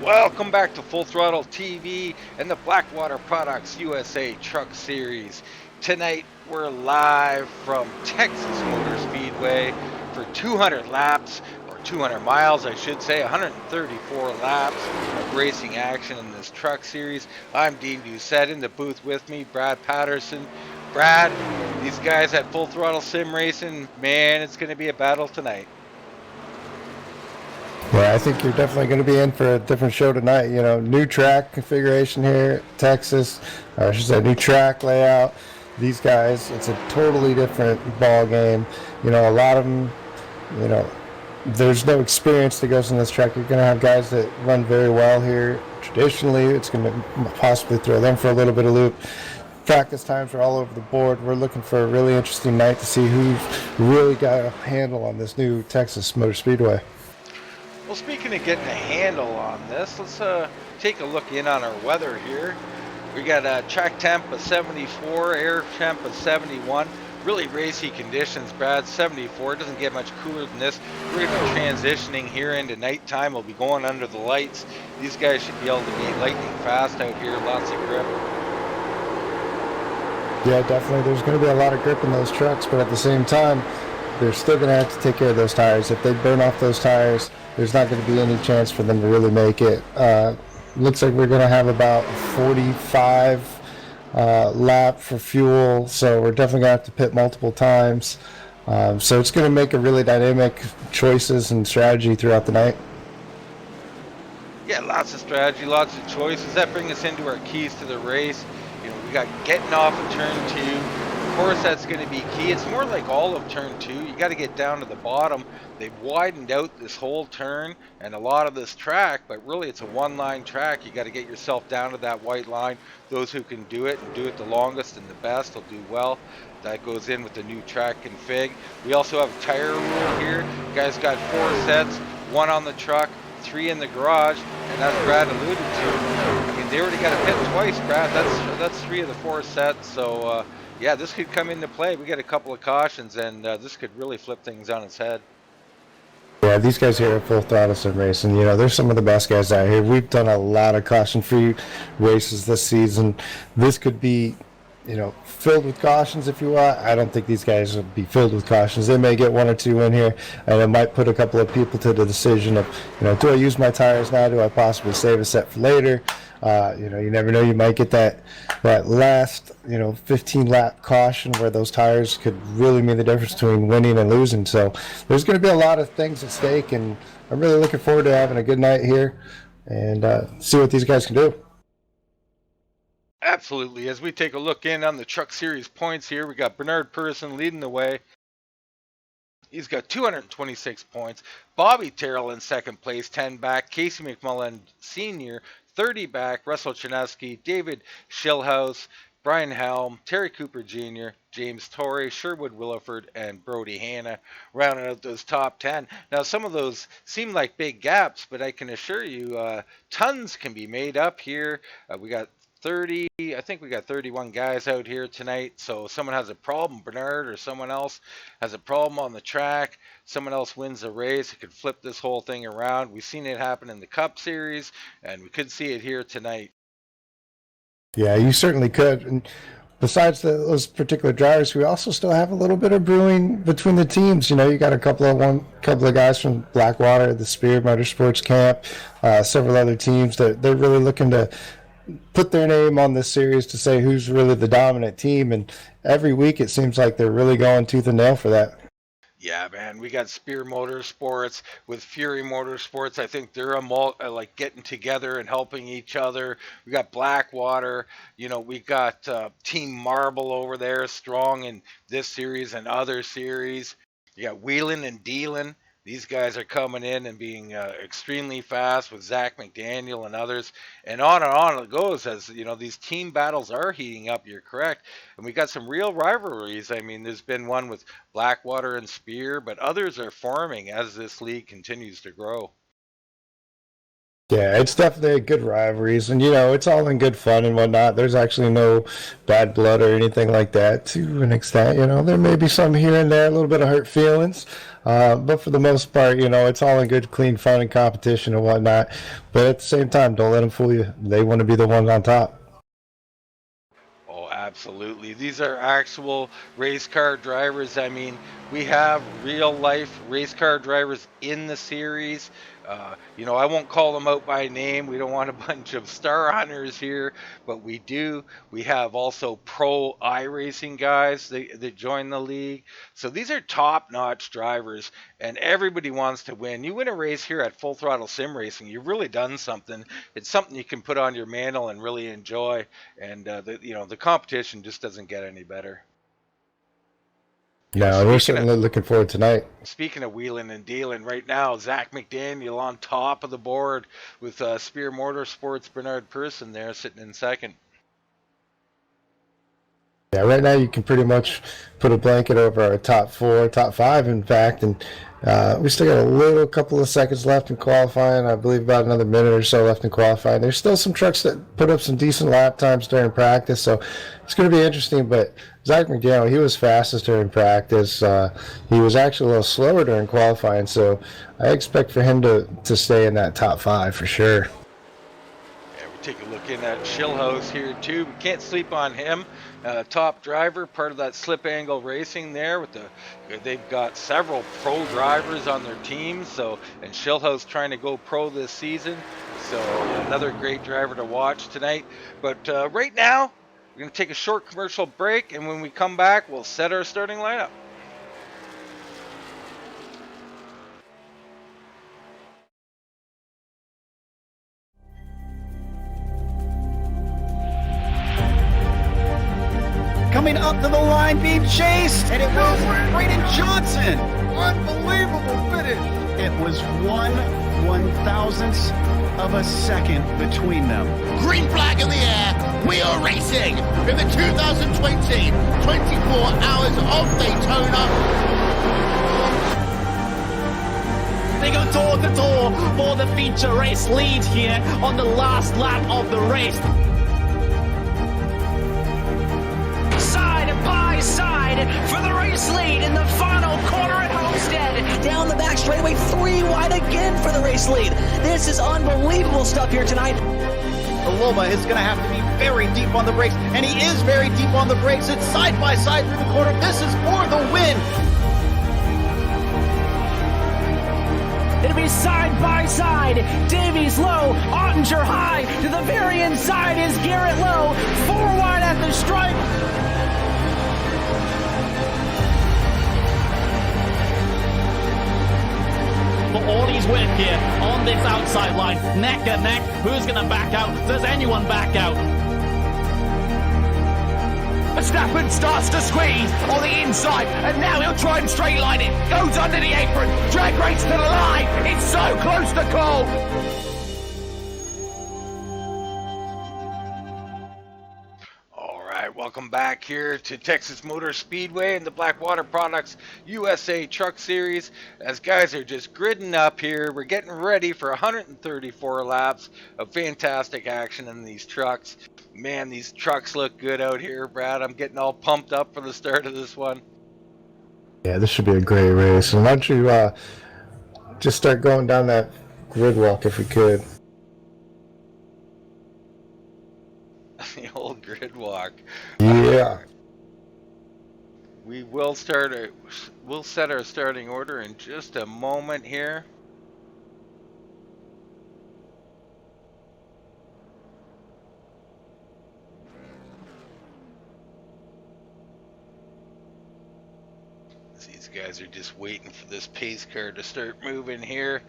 Welcome back to Full Throttle TV and the Blackwater Products USA Truck Series. Tonight we're live from Texas Motor Speedway for 200 laps, or 200 miles I should say, 134 laps of racing action in this truck series. I'm Dean Doucette, in the booth with me, Brad Patterson. Brad, these guys at Full Throttle Sim Racing, man, it's going to be a battle tonight. Yeah, I think you're definitely going to be in for a different show tonight. You know, new track configuration here at Texas. I should say new track layout. These guys, it's a totally different ball game. You know, a lot of them, you know, there's no experience that goes in this track. You're going to have guys that run very well here. Traditionally, it's going to possibly throw them for a little bit of loop. Practice times are all over the board. We're looking for a really interesting night to see who's really got a handle on this new Texas Motor Speedway. Well, speaking of getting a handle on this, let's take a look in on our weather here. We got track temp of 74, air temp of 71. Really racy conditions, Brad. 74, doesn't get much cooler than this. We're going to be transitioning here into nighttime. We'll be going under the lights. These guys should be able to be lightning fast out here, lots of grip. Yeah, definitely. There's going to be a lot of grip in those trucks, but at the same time, they're still going to have to take care of those tires. If they burn off those tires, there's not going to be any chance for them to really make it. Looks like we're going to have about 45 lap for fuel, so we're definitely going to have to pit multiple times. So it's going to make a really dynamic choices and strategy throughout the night. Yeah, lots of strategy, lots of choices. That brings us into our keys to the race. You know, we got getting off of turn 2. Of course, that's going to be key. It's more like all of turn 2. You got to get down to the bottom. They've widened out this whole turn and a lot of this track, but really it's a one-line track. You got to get yourself down to that white line. Those who can do it and do it the longest and the best will do well. That goes in with the new track config. We also have a tire rule here. You guys got 4 sets, 1 on the truck, 3 in the garage, and as Brad alluded to, I mean, they already got to pit twice, Brad. That's 3 of the 4 sets, so yeah, this could come into play. We get a couple of cautions, and this could really flip things on its head. Yeah, these guys here at Full Throttle Sim Racing, you know, they're some of the best guys out here. We've done a lot of caution-free races this season. This could be, you know, filled with cautions if you want. I don't think these guys will be filled with cautions. They may get 1 or 2 in here, and it might put a couple of people to the decision of, you know, do I use my tires now? Do I possibly save a set for later? You know, you never know. You might get that last, you know, 15 lap caution where those tires could really mean the difference between winning and losing. So there's going to be a lot of things at stake, and I'm really looking forward to having a good night here and see what these guys can do. Absolutely. As we take a look in on the Truck Series points here, we got Bernard Person leading the way. He's got 226 points. Bobby Terrell in second place, 10 back. Casey McMullen Sr., 30 back. Russell Chinesky, David Schillhouse, Brian Helm, Terry Cooper Jr., James Torrey, Sherwood Williford, and Brody Hanna rounding out those top 10. Now, some of those seem like big gaps, but I can assure you tons can be made up here. We got 30, I think we got 31 guys out here tonight. So if someone has a problem, Bernard or someone else has a problem on the track, someone else wins the race, it could flip this whole thing around. We've seen it happen in the Cup Series, and we could see it here tonight. Yeah, you certainly could. And besides those particular drivers, we also still have a little bit of brewing between the teams. You know, you got a couple of guys from Blackwater, the Spear Motorsports Camp, several other teams that they're really looking to put their name on this series to say who's really the dominant team, and every week it seems like they're really going tooth and nail for that. Yeah, man, we got Spear Motorsports with Fury Motorsports. I think they're like getting together and helping each other. We got Blackwater. You know, we got Team Marble over there, strong in this series and other series. You got Wheeling and Dealing These guys are coming in and being extremely fast with Zach McDaniel and others, and on it goes. As you know, these team battles are heating up. You're correct, and we got some real rivalries. I mean, there's been one with Blackwater and Spear, but others are forming as this league continues to grow. Yeah, it's definitely a good rivalries, and it's all in good fun and whatnot. There's actually no bad blood or anything like that. To an extent, there may be some here and there, a little bit of hurt feelings, but for the most part, it's all in good, clean fun and competition and whatnot. But at the same time, don't let them fool you. They want to be the ones on top. Oh, absolutely. These are actual race car drivers. I mean, we have real life race car drivers in the series. I won't call them out by name. We don't want a bunch of star hunters here, but we do. We have also pro iRacing guys that join the league. So these are top notch drivers, and everybody wants to win. You win a race here at Full Throttle Sim Racing, you've really done something. It's something you can put on your mantle and really enjoy. And the competition just doesn't get any better. No, we're Speaking of certainly looking forward tonight. speaking of wheeling and dealing, right now Zach McDaniel on top of the board with Spear Motorsports Bernard Person there sitting in second. Yeah, right now you can pretty much put a blanket over our top four, top five, in fact, and we still got a little couple of seconds left in qualifying. I believe about another minute or so left in qualifying. There's still some trucks that put up some decent lap times during practice, so it's going to be interesting. But Zach McDaniel, he was fastest during practice. He was actually a little slower during qualifying, so I expect for him to stay in that top five for sure. Yeah, we take a look in at Shillhouse here too. We can't sleep on him. Top driver, part of that slip angle racing there. They've got several pro drivers on their team. And Shillhouse trying to go pro this season. So another great driver to watch tonight. But right now, we're going to take a short commercial break, and when we come back, we'll set our starting lineup. Coming up to the line, being chased, and it was Braden Johnson. Unbelievable finish. It was 1/1000th of a second between them. Green flag in the air. We are racing in the 2020 24 Hours of Daytona. They go door to door for the feature race lead here on the last lap of the race. Side by side for the race lead in the final corner at Homestead. Down the back straightaway, 3 wide again for the race lead. This is unbelievable stuff here tonight. Loma is going to have to be very deep on the brakes, and he is very deep on the brakes. It's side by side through the corner. This is for the win. It'll be side by side. Davies low, Ottinger high. To the very inside is Garrett low. 4 wide at the stripe. For all he's worth here on this outside line, neck and neck. Who's going to back out? Does anyone back out? Verstappen starts to squeeze on the inside, and now he'll try and straight line it. Goes under the apron, drag race to the line. It's so close to call. All right, welcome back here to Texas Motor Speedway and the Blackwater Products USA Truck Series. As guys are just gridding up here, we're getting ready for 134 laps of fantastic action in these trucks. Man, these trucks look good out here, Brad. I'm getting all pumped up for the start of this one. Yeah, this should be a great race. And why don't you just start going down that grid walk if we could. The old grid walk. Yeah. We'll set our starting order in just a moment here. These guys are just waiting for this pace car to start moving here.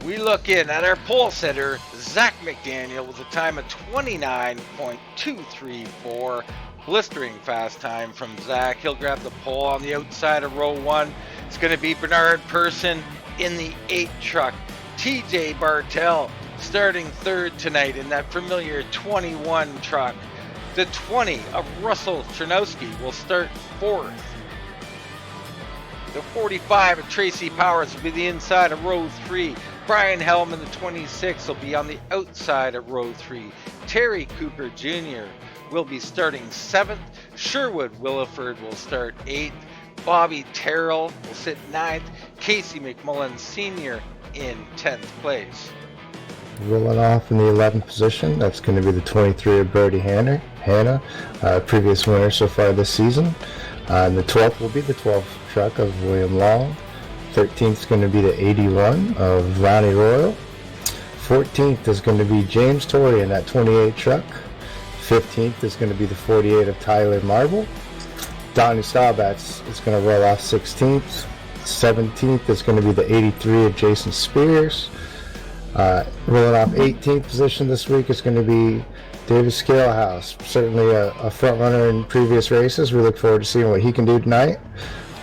We look in at our pole setter, Zach McDaniel, with a time of 29.234. Blistering fast time from Zach. He'll grab the pole on the outside of row 1. It's going to be Bernard Person in the 8 truck. TJ Bartel starting 3rd tonight in that familiar 21 truck. The 20 of Russell Chernowski will start 4th. The 45 of Tracy Powers will be the inside of row 3. Brian Hellman, the 26, will be on the outside of row 3. Terry Cooper Jr. will be starting 7th. Sherwood Williford will start 8th. Bobby Terrell will sit 9th. Casey McMullen Sr. in 10th place. Rolling off in the 11th position, that's going to be the 23 of Brody Hannah, previous winner so far this season. And the 12th will be the 12th truck of William Long. 13th is going to be the 81 of Ronnie Royal. 14th is going to be James Torrey in that 28 truck. 15th is going to be the 48 of Tyler Marble. Donnie Staubach is going to roll off 16th. 17th is going to be the 83 of Jason Spears. Rolling off 18th position this week is going to be David Scalehouse, certainly a front runner in previous races. We look forward to seeing what he can do tonight.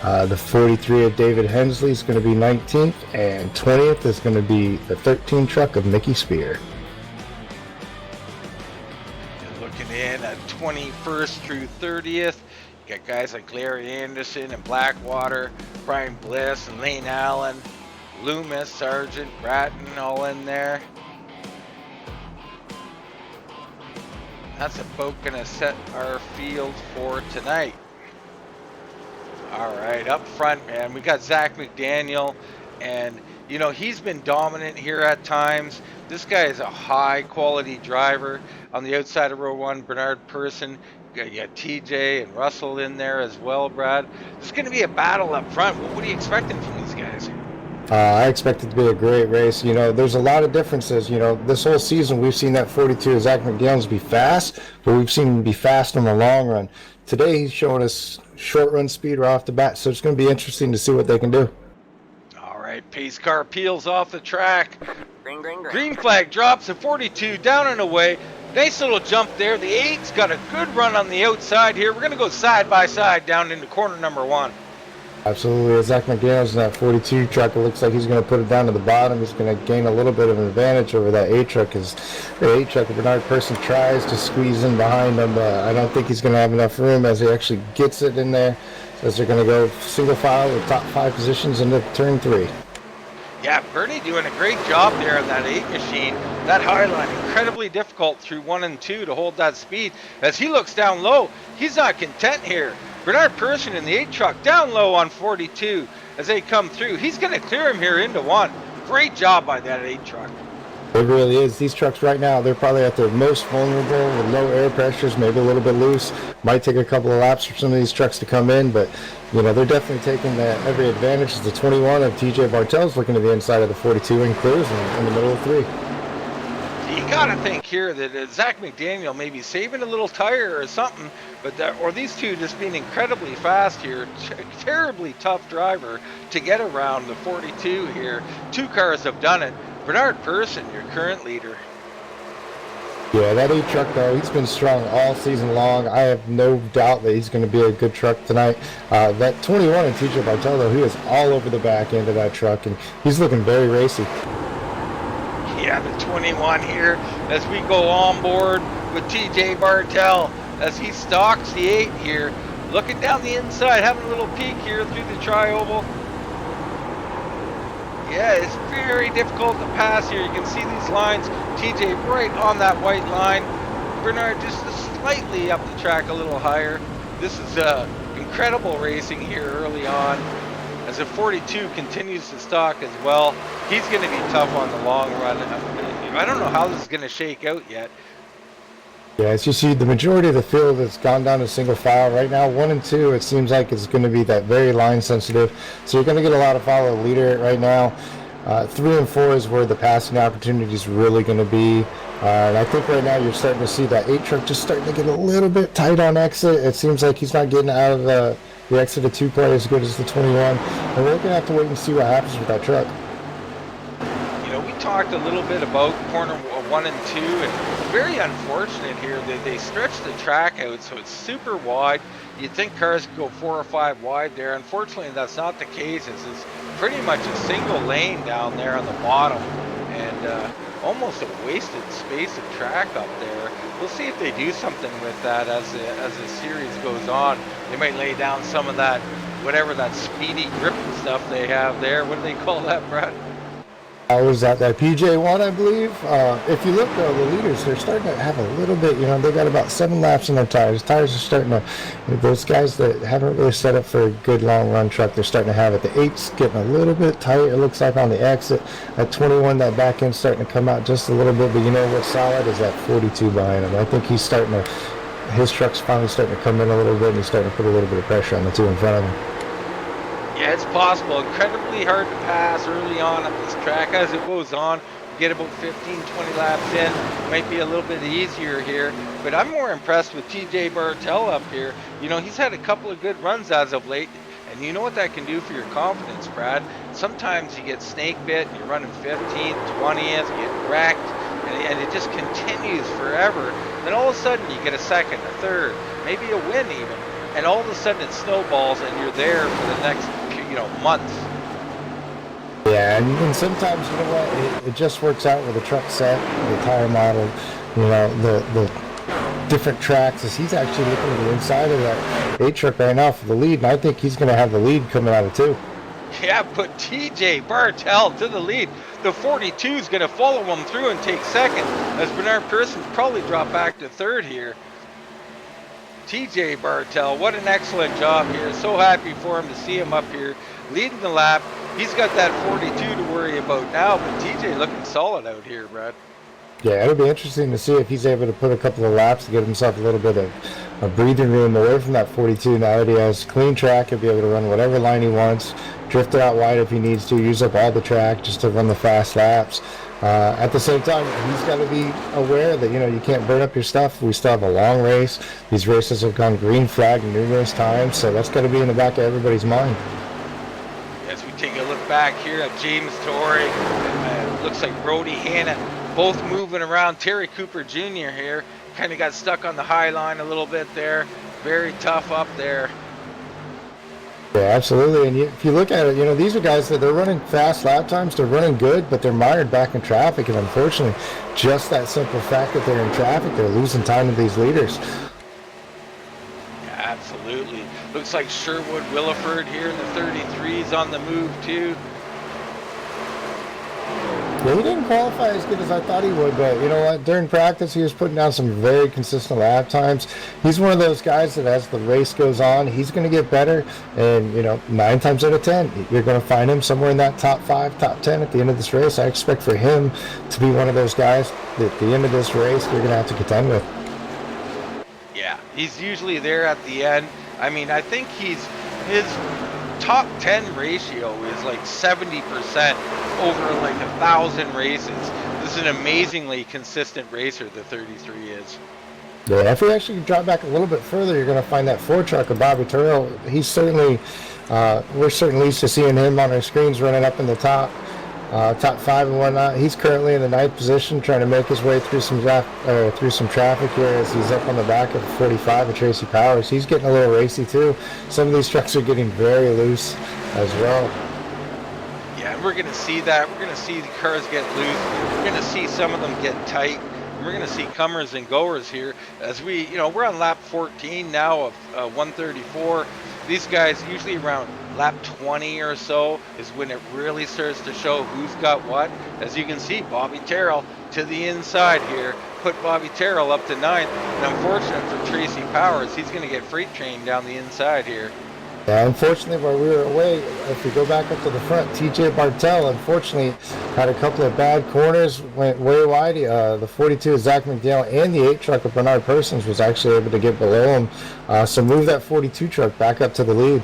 The 43 of David Hensley is going to be 19th, and 20th is going to be the 13 truck of Mickey Spear. Looking in at 21st through 30th, you got guys like Larry Anderson and Blackwater, Brian Bliss and Lane Allen, Loomis, Sargent, Bratton, all in there. That's about going to set our field for tonight. All right, up front, man, we got Zach McDaniel, and you know, he's been dominant here at times. This guy is a high quality driver. On the outside of row 1, Bernard Person. You got TJ and Russell in there as well, Brad. There's going to be a battle up front. What are you expecting from these guys? I expect it to be a great race. You know, there's a lot of differences. You know, this whole season we've seen that 42 of Zach McDaniels be fast, but we've seen him be fast in the long run. Today he's showing us short run speed right off the bat, so it's going to be interesting to see what they can do. All right, pace car peels off the track. Green, green, green. Green flag drops at 42, down and away. Nice little jump there. The 8's got a good run on the outside here. We're going to go side by side down into corner number 1. Absolutely. Zach McDaniels in that 42 truck, it looks like he's going to put it down to the bottom. He's going to gain a little bit of an advantage over that 8 truck. As the 8 truck, Bernard Person tries to squeeze in behind him, but I don't think he's going to have enough room as he actually gets it in there. As they're going to go single file with top 5 positions into turn 3. Yeah, Bernie doing a great job there on that 8 machine. That high line, incredibly difficult through 1 and 2 to hold that speed. As he looks down low, he's not content here. Bernard Person in the 8 truck down low on 42 as they come through. He's going to clear him here into 1. Great job by that 8 truck. It really is. These trucks right now, they're probably at their most vulnerable with low air pressures, maybe a little bit loose. Might take a couple of laps for some of these trucks to come in, but you know, they're definitely taking every advantage. The 21 of TJ Bartel's looking to the inside of the 42 and cruising in the middle of 3. You gotta think here that Zach McDaniel may be saving a little tire or something, but or these two just being incredibly fast here. Terribly tough driver to get around the 42 here. 2 cars have done it. Bernard Person, your current leader. Yeah, that 8 truck though, he's been strong all season long. I have no doubt that he's going to be a good truck tonight. That 21 in TJ Bartel though, he is all over the back end of that truck, and he's looking very racy. Yeah, the 21 here as we go on board with TJ Bartel as he stalks the 8 here. Looking down the inside, having a little peek here through the tri-oval. Yeah, it's very difficult to pass here. You can see these lines. TJ right on that white line. Bernard just slightly up the track a little higher. This is incredible racing here early on. As the 42 continues to stalk as well, he's going to be tough on the long run. I don't know how this is going to shake out yet. Yeah, as you see, the majority of the field has gone down to single file. Right now, 1 and 2, it seems like it's going to be that very line sensitive. So you're going to get a lot of follow leader right now. 3 and 4 is where the passing opportunity is really going to be. And I think right now you're starting to see that 8 truck just starting to get a little bit tight on exit. It seems like he's not getting out of the exit of 2 quite as good as the 21. And we're going to have to wait and see what happens with that truck. You know, we talked a little bit about corner 1 and 2, and very unfortunate here that they stretched the track out so it's super wide. You'd think cars could go 4 or 5 wide there. Unfortunately, that's not the case. It's pretty much a single lane down there on the bottom, and almost a wasted space of track up there. We'll see if they do something with that as the series goes on. They might lay down some of that, whatever that speedy grip and stuff they have there. What do they call that, Brad? Was that PJ1, I believe. If you look though, the leaders, they're starting to have a little bit, they got about 7 laps in their tires. Tires are starting to, those guys that haven't really set up for a good long run truck, they're starting to have it. The 8's getting a little bit tight, it looks like on the exit. At 21, that back end's starting to come out just a little bit, but you know what's solid is that 42 behind him. I think he's starting to, his truck's finally starting to come in a little bit, and he's starting to put a little bit of pressure on the 2 in front of him. Yeah, it's possible. Incredibly hard to pass early on at this track. As it goes on, we get about 15, 20 laps in. Might be a little bit easier here. But I'm more impressed with TJ Bartel up here. He's had a couple of good runs as of late. And you know what that can do for your confidence, Brad? Sometimes you get snake bit and you're running 15th, 20th, you get wrecked, and it just continues forever. Then all of a sudden you get a second, a third, maybe a win even. And all of a sudden it snowballs and you're there for the next months. Yeah, and sometimes, you know what, it just works out with the truck set, the tire model, the different tracks. As he's actually looking at the inside of that 8 truck right now for the lead, and I think he's going to have the lead coming out of 2. Yeah, put TJ Bartel to the lead. The 42 is going to follow him through and take second, as Bernard Pearson probably drop back to third here. TJ Bartel, what an excellent job here. So happy for him to see him up here leading the lap. He's got that 42 to worry about now, but TJ looking solid out here, Brad. Yeah, it'll be interesting to see if he's able to put a couple of laps to get himself a little bit of a breathing room away from that 42. Now that he has clean track, he'll be able to run whatever line he wants, drift it out wide if he needs to, use up all the track just to run the fast laps. At the same time, he's got to be aware that, you can't burn up your stuff. We still have a long race. These races have gone green flag numerous times, so that's got to be in the back of everybody's mind. As we take a look back here at James Torrey, looks like Brody Hanna, both moving around. Terry Cooper Jr. here kind of got stuck on the high line a little bit there. Very tough up there. Yeah, absolutely. And if you look at it, these are guys that they're running fast lap times. They're running good, but they're mired back in traffic. And unfortunately, just that simple fact that they're in traffic, they're losing time to these leaders. Yeah, absolutely. Looks like Sherwood Williford here in the 33s on the move too. Yeah, he didn't qualify as good as I thought he would, but you know what? During practice, he was putting down some very consistent lap times. He's one of those guys that as the race goes on, he's going to get better. And, 9 times out of 10, you're going to find him somewhere in that top 5, top 10 at the end of this race. I expect for him to be one of those guys that at the end of this race, you're going to have to contend with. Yeah, he's usually there at the end. I mean, I think his top 10 ratio is like 70% over like 1,000 races. This is an amazingly consistent racer, the 33 is. Yeah, if we actually drop back a little bit further, you're going to find that Ford truck of Bobby Terrell. He's certainly, we're certainly used to seeing him on our screens running up in the top 5 and whatnot. He's currently in the 9th position, trying to make his way through some traffic here as he's up on the back of 45 of Tracy Powers. He's getting a little racy too. Some of these trucks are getting very loose as well. Yeah, and we're going to see that. We're going to see the cars get loose. We're going to see some of them get tight. And we're going to see comers and goers here as we're on lap 14 now of 134. These guys usually around lap 20 or so is when it really starts to show who's got what. As you can see, Bobby Terrell to the inside here, put Bobby Terrell up to 9th. And unfortunate for Tracy Powers, he's going to get freight trained down the inside here. Yeah, unfortunately, while we were away, if we go back up to the front, TJ Bartel, unfortunately, had a couple of bad corners, went way wide. The 42 of Zach McDaniel and the 8 truck of Bernard Persons was actually able to get below him. So move that 42 truck back up to the lead.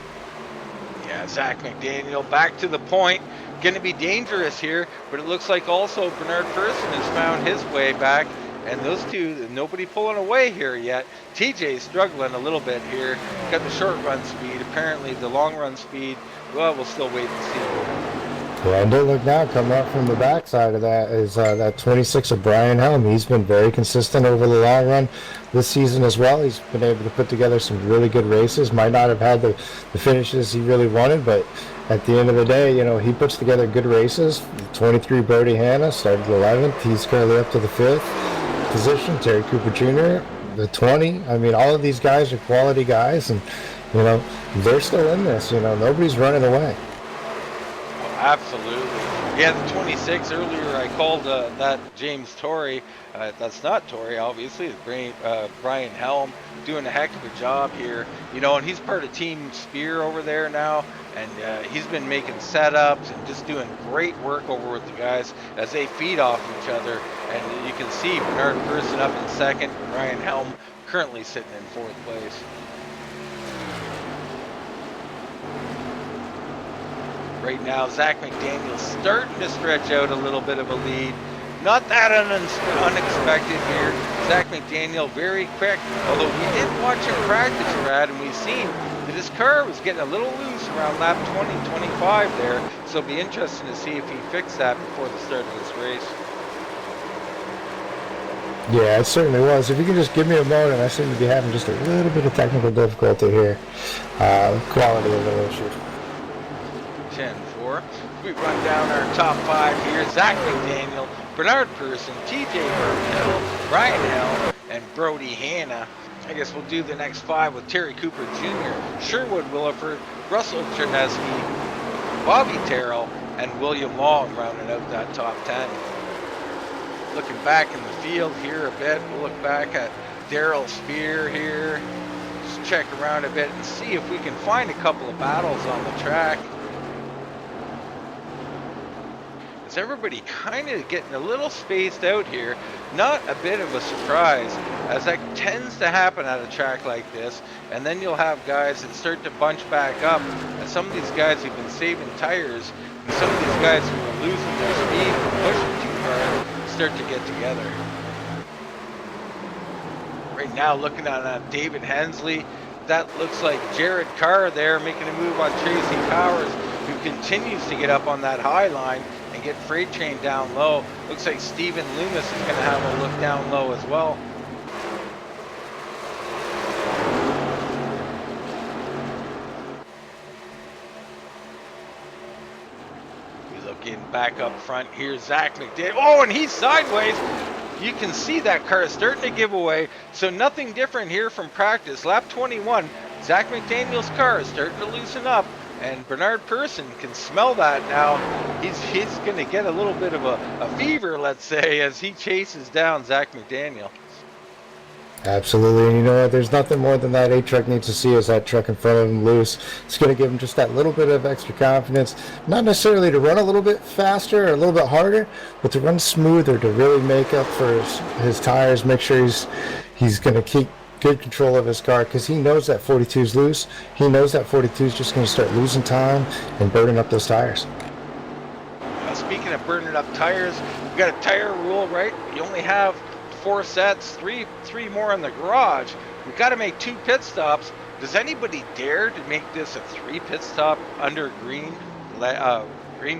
Yeah, Zach McDaniel back to the point. Going to be dangerous here, but it looks like also Bernard Person has found his way back. And those two, nobody pulling away here yet. TJ's struggling a little bit here. Got the short run speed. Apparently the long run speed, well, we'll still wait and see. Yeah, and don't look now, coming up from the backside of that is that 26 of Brian Helm. He's been very consistent over the long run this season as well. He's been able to put together some really good races. Might not have had the finishes he really wanted, but at the end of the day, you know, he puts together good races. 23 Brody Hanna started 11th. He's currently up to the 5th position. Terry Cooper Jr., the 20. I mean, all of these guys are quality guys, and, you know, they're still in this. You know, nobody's running away. Absolutely. Yeah, the 26 earlier, I called that James Torrey. That's not Torrey, obviously. It's Brian Helm doing a heck of a job here. You know, and he's part of Team Spear over there now. And he's been making setups and just doing great work over with the guys as they feed off each other. And you can see Bernard Person up in second, Brian Helm currently sitting in fourth place. Right now, Zach McDaniel's starting to stretch out a little bit of a lead. Not that unexpected here. Zach McDaniel very quick, although we did watch him practice, Brad, and we've seen that his car was getting a little loose around lap 20, 25 there. So it'll be interesting to see if he fixed that before the start of this race. Yeah, it certainly was. If you can just give me a moment, I seem to be having just a little bit of technical difficulty here. Quality of the issue. 10-4. We run down our top 5 here. Zach McDaniel, Bernard Person, TJ Burkhill, Brian Helm, and Brody Hanna. I guess we'll do the next 5 with Terry Cooper Jr., Sherwood Williford, Russell Chernesky, Bobby Terrell, and William Long rounding out that top 10. Looking back in the field here a bit, we'll look back at Darrell Spear here. Just check around a bit and see if we can find a couple of battles on the track. As everybody kind of getting a little spaced out here, not a bit of a surprise, as that tends to happen at a track like this, and then you'll have guys that start to bunch back up, and some of these guys who've been saving tires, and some of these guys who are losing their speed and pushing too hard, start to get together. Right now, looking at David Hensley, that looks like Jared Carr there making a move on Tracy Powers, who continues to get up on that high line and get Freight Train down low. Looks like Stephen Loomis is going to have a look down low as well. We look in back up front here, Zach McDaniel. Oh, and he's sideways. You can see that car is starting to give away, so nothing different here from practice. Lap 21, Zach McDaniel's car is starting to loosen up, and Bernard Person can smell that now. He's going to get a little bit of a fever, let's say, as he chases down Zach McDaniel. Absolutely, and you know what? There's nothing more than that A-truck needs to see is that truck in front of him loose. It's going to give him just that little bit of extra confidence, not necessarily to run a little bit faster or a little bit harder, but to run smoother, to really make up for his tires, make sure he's going to keep good control of his car, because he knows that 42 is loose. He knows that 42 is just going to start losing time and burning up those tires. Speaking of burning up tires, we got a tire rule, right? You only have 4 sets, three more in the garage. We've got to make 2 pit stops. Does anybody dare to make this a 3 pit stop under green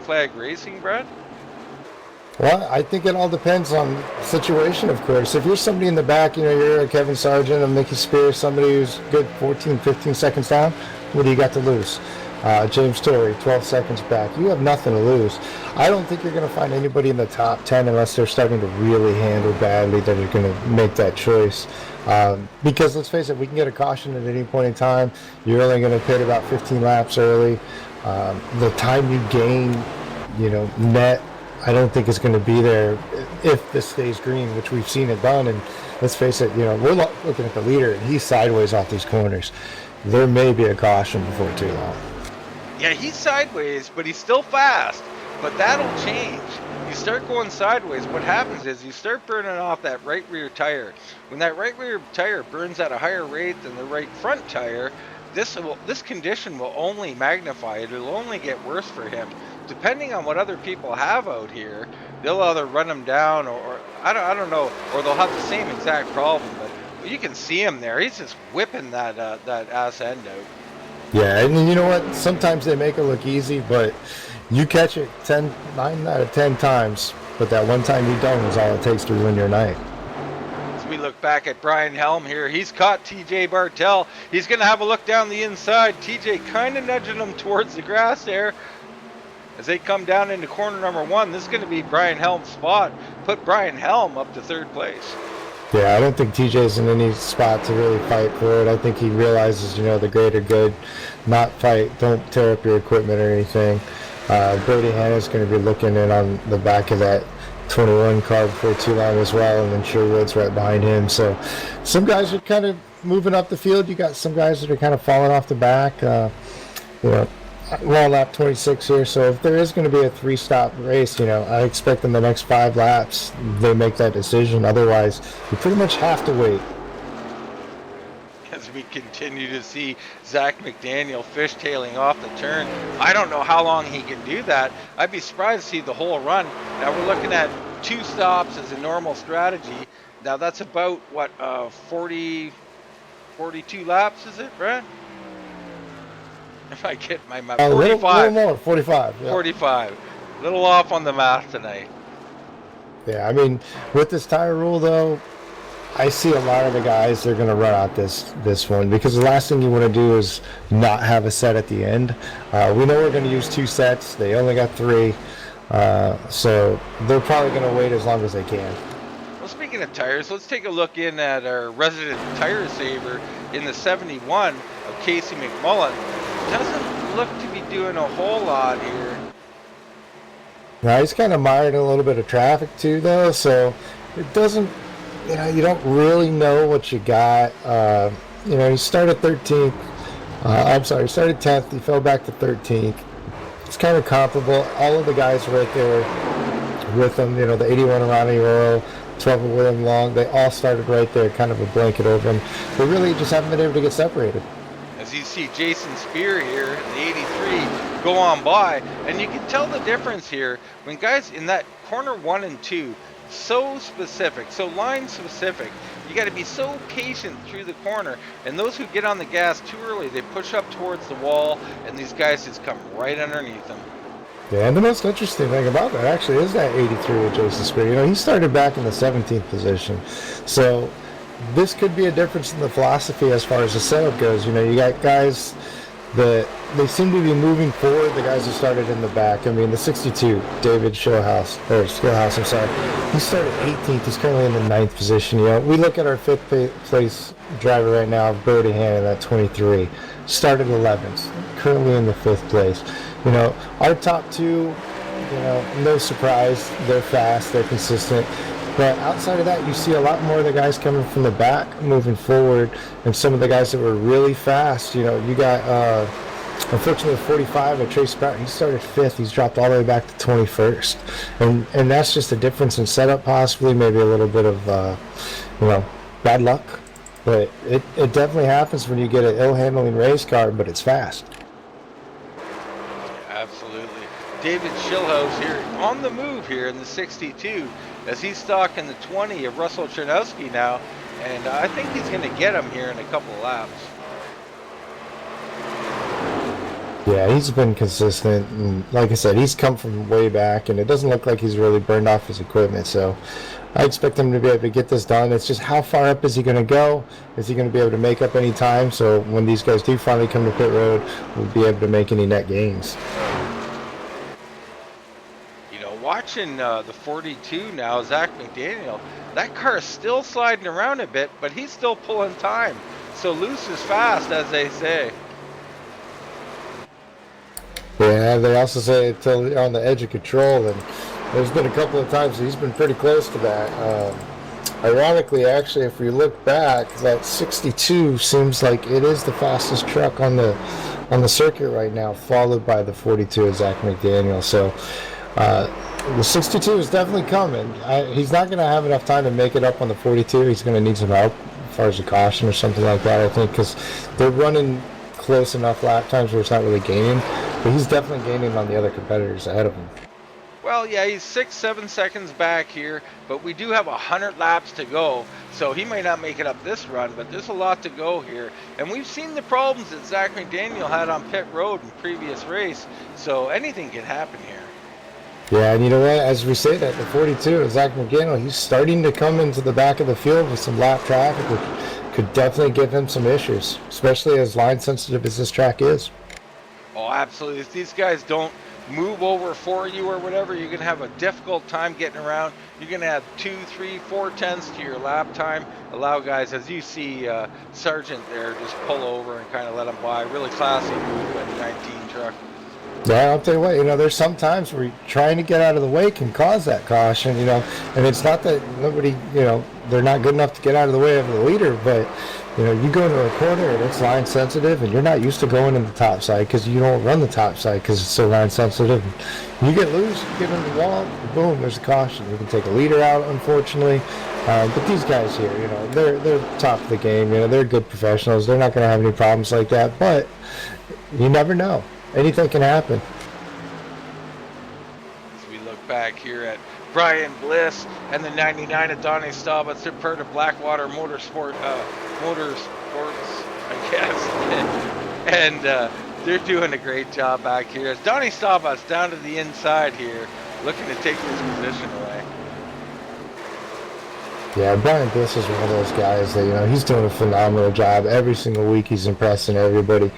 flag racing, Brad? Well, I think it all depends on the situation, of course. If you're somebody in the back, you know, you're a Kevin Sargent, a Mickey Spears, somebody who's good 14, 15 seconds down, what do you got to lose? James Torrey, 12 seconds back. You have nothing to lose. I don't think you're going to find anybody in the top 10 unless they're starting to really handle badly that are going to make that choice. Because let's face it, we can get a caution at any point in time. You're only going to pit about 15 laps early. The time you gain, you know, net, I don't think it's going to be there if this stays green, which we've seen it done. And let's face it, you know, we're looking at the leader and he's sideways off these corners. There may be a caution before too long. Yeah, he's sideways, but he's still fast. But that'll change. You start going sideways, what happens is you start burning off that right rear tire. When that right rear tire burns at a higher rate than the right front tire, this condition will only magnify it. It'll only get worse for him. Depending on what other people have out here, they'll either run him down or I don't know, or they'll have the same exact problem. But you can see him there. He's just whipping that ass end out. Yeah, and you know what? Sometimes they make it look easy, but You catch it 9 out of 10 times, but that one time you don't is all it takes to ruin your night. As we look back at Brian Helm here, he's caught TJ Bartel. He's going to have a look down the inside. TJ kind of nudging him towards the grass there. As they come down into corner number 1, this is going to be Brian Helm's spot. Put Brian Helm up to 3rd place. Yeah, I don't think TJ's in any spot to really fight for it. I think he realizes, the greater good, not fight, don't tear up your equipment or anything. Brody Hanna's going to be looking in on the back of that 21 car before too long as well, and then Sherwood's right behind him. So some guys are kind of moving up the field. You got some guys that are kind of falling off the back. We're on lap 26 here, so if there is going to be a 3-stop race, I expect in the next 5 laps they make that decision. Otherwise, you pretty much have to wait. As we continue to see Zach McDaniel fishtailing off the turn, I don't know how long he can do that. I'd be surprised to see the whole run. Now we're looking at 2 stops as a normal strategy. Now that's about, 42 laps, is it, Brad? If I get my math, 45. A little more, 45. Yeah. 45. A little off on the math tonight. Yeah, I mean, with this tire rule, though, I see a lot of the guys, they're going to run out this one, because the last thing you want to do is not have a set at the end. We know we're going to use 2 sets. They only got 3. So they're probably going to wait as long as they can. Well, speaking of tires, let's take a look in at our resident tire saver in the 71 of Casey McMullen. Doesn't look to be doing a whole lot here. Now, he's kind of mired in a little bit of traffic too, though, so it doesn't, you don't really know what you got. He started 13th. He started 10th. He fell back to 13th. It's kind of comparable. All of the guys right there with him, the 81 Ronnie Royal, 12 of William Long, they all started right there, kind of a blanket over him. They really just haven't been able to get separated. As you see Jason Spear here in the 83 go on by, and you can tell the difference here when guys in that corner 1 and 2, so specific, so line specific, you got to be so patient through the corner, and those who get on the gas too early, they push up towards the wall, and these guys just come right underneath them. Yeah, and the most interesting thing about that actually is that 83 with Jason Spear. He started back in the 17th position, so this could be a difference in the philosophy as far as the setup goes. You got guys that they seem to be moving forward, the guys who started in the back. I mean, the 62, David Skillhouse, I'm sorry. He started 18th. He's currently in the 9th position. We look at our 5th place driver right now, Brody Hanna, that 23. Started 11th, currently in the 5th place. Our top 2, no surprise. They're fast, they're consistent. But outside of that, you see a lot more of the guys coming from the back, moving forward, and some of the guys that were really fast. You got, unfortunately, 45, Trace Sprout, he started 5th. He's dropped all the way back to 21st. And that's just a difference in setup, possibly, maybe a little bit of, bad luck. But it definitely happens when you get an ill-handling race car, but it's fast. Absolutely. David Schillhouse here on the move here in the 62 as he's stalking the 20 of Russell Chernowski now, and I think he's going to get him here in a couple of laps. Yeah, he's been consistent, and like I said, he's come from way back, and it doesn't look like he's really burned off his equipment, so I expect him to be able to get this done. It's just how far up is he going to go? Is he going to be able to make up any time? So when these guys do finally come to pit road, we'll be able to make any net gains. Watching the 42 now, Zach McDaniel, that car is still sliding around a bit, but he's still pulling time. So loose is fast, as they say. Yeah, they also say until you're on the edge of control, and there's been a couple of times he's been pretty close to that. Ironically, actually, if we look back, that 62 seems like it is the fastest truck on the circuit right now, followed by the 42 of Zach McDaniel. So the 62 is definitely coming. He's not going to have enough time to make it up on the 42. He's going to need some help as far as a caution or something like that, I think, because they're running close enough lap times where it's not really gaining. But he's definitely gaining on the other competitors ahead of him. Well, yeah, he's 6, 7 seconds back here, but we do have 100 laps to go, so he may not make it up this run, but there's a lot to go here. And we've seen the problems that Zach McDaniel had on pit road in previous race, so anything can happen here. Yeah, and you know what? As we say that, the 42, Zach McDaniel, he's starting to come into the back of the field with some lap traffic, which could definitely give him some issues, especially as line sensitive as this track is. Oh, absolutely. If these guys don't move over for you or whatever, you're going to have a difficult time getting around. You're going to have 2, 3, 4 tenths to your lap time. Allow guys, as you see Sargent there, just pull over and kind of let them by. Really classy move by the 19 truck. Yeah, I'll tell you what, you know, there's some times where trying to get out of the way can cause that caution, you know, and it's not that nobody, you know, they're not good enough to get out of the way of the leader, but, you know, you go into a corner and it's line sensitive and you're not used to going in the top side because you don't run the top side because it's so line sensitive. You get loose, you get in the wall, boom, there's a caution. You can take a leader out, unfortunately. But these guys here, you know, they're top of the game. You know, they're good professionals. They're not going to have any problems like that, but you never know. Anything can happen. As we look back here at Brian Bliss and the 99 of Donnie Staubitz, they're part of Blackwater Motorsports, I guess. And they're doing a great job back here. As Donnie Staubitz down to the inside here, looking to take this position away. Yeah, Brian Bliss is one of those guys that, you know, he's doing a phenomenal job. Every single week he's impressing everybody.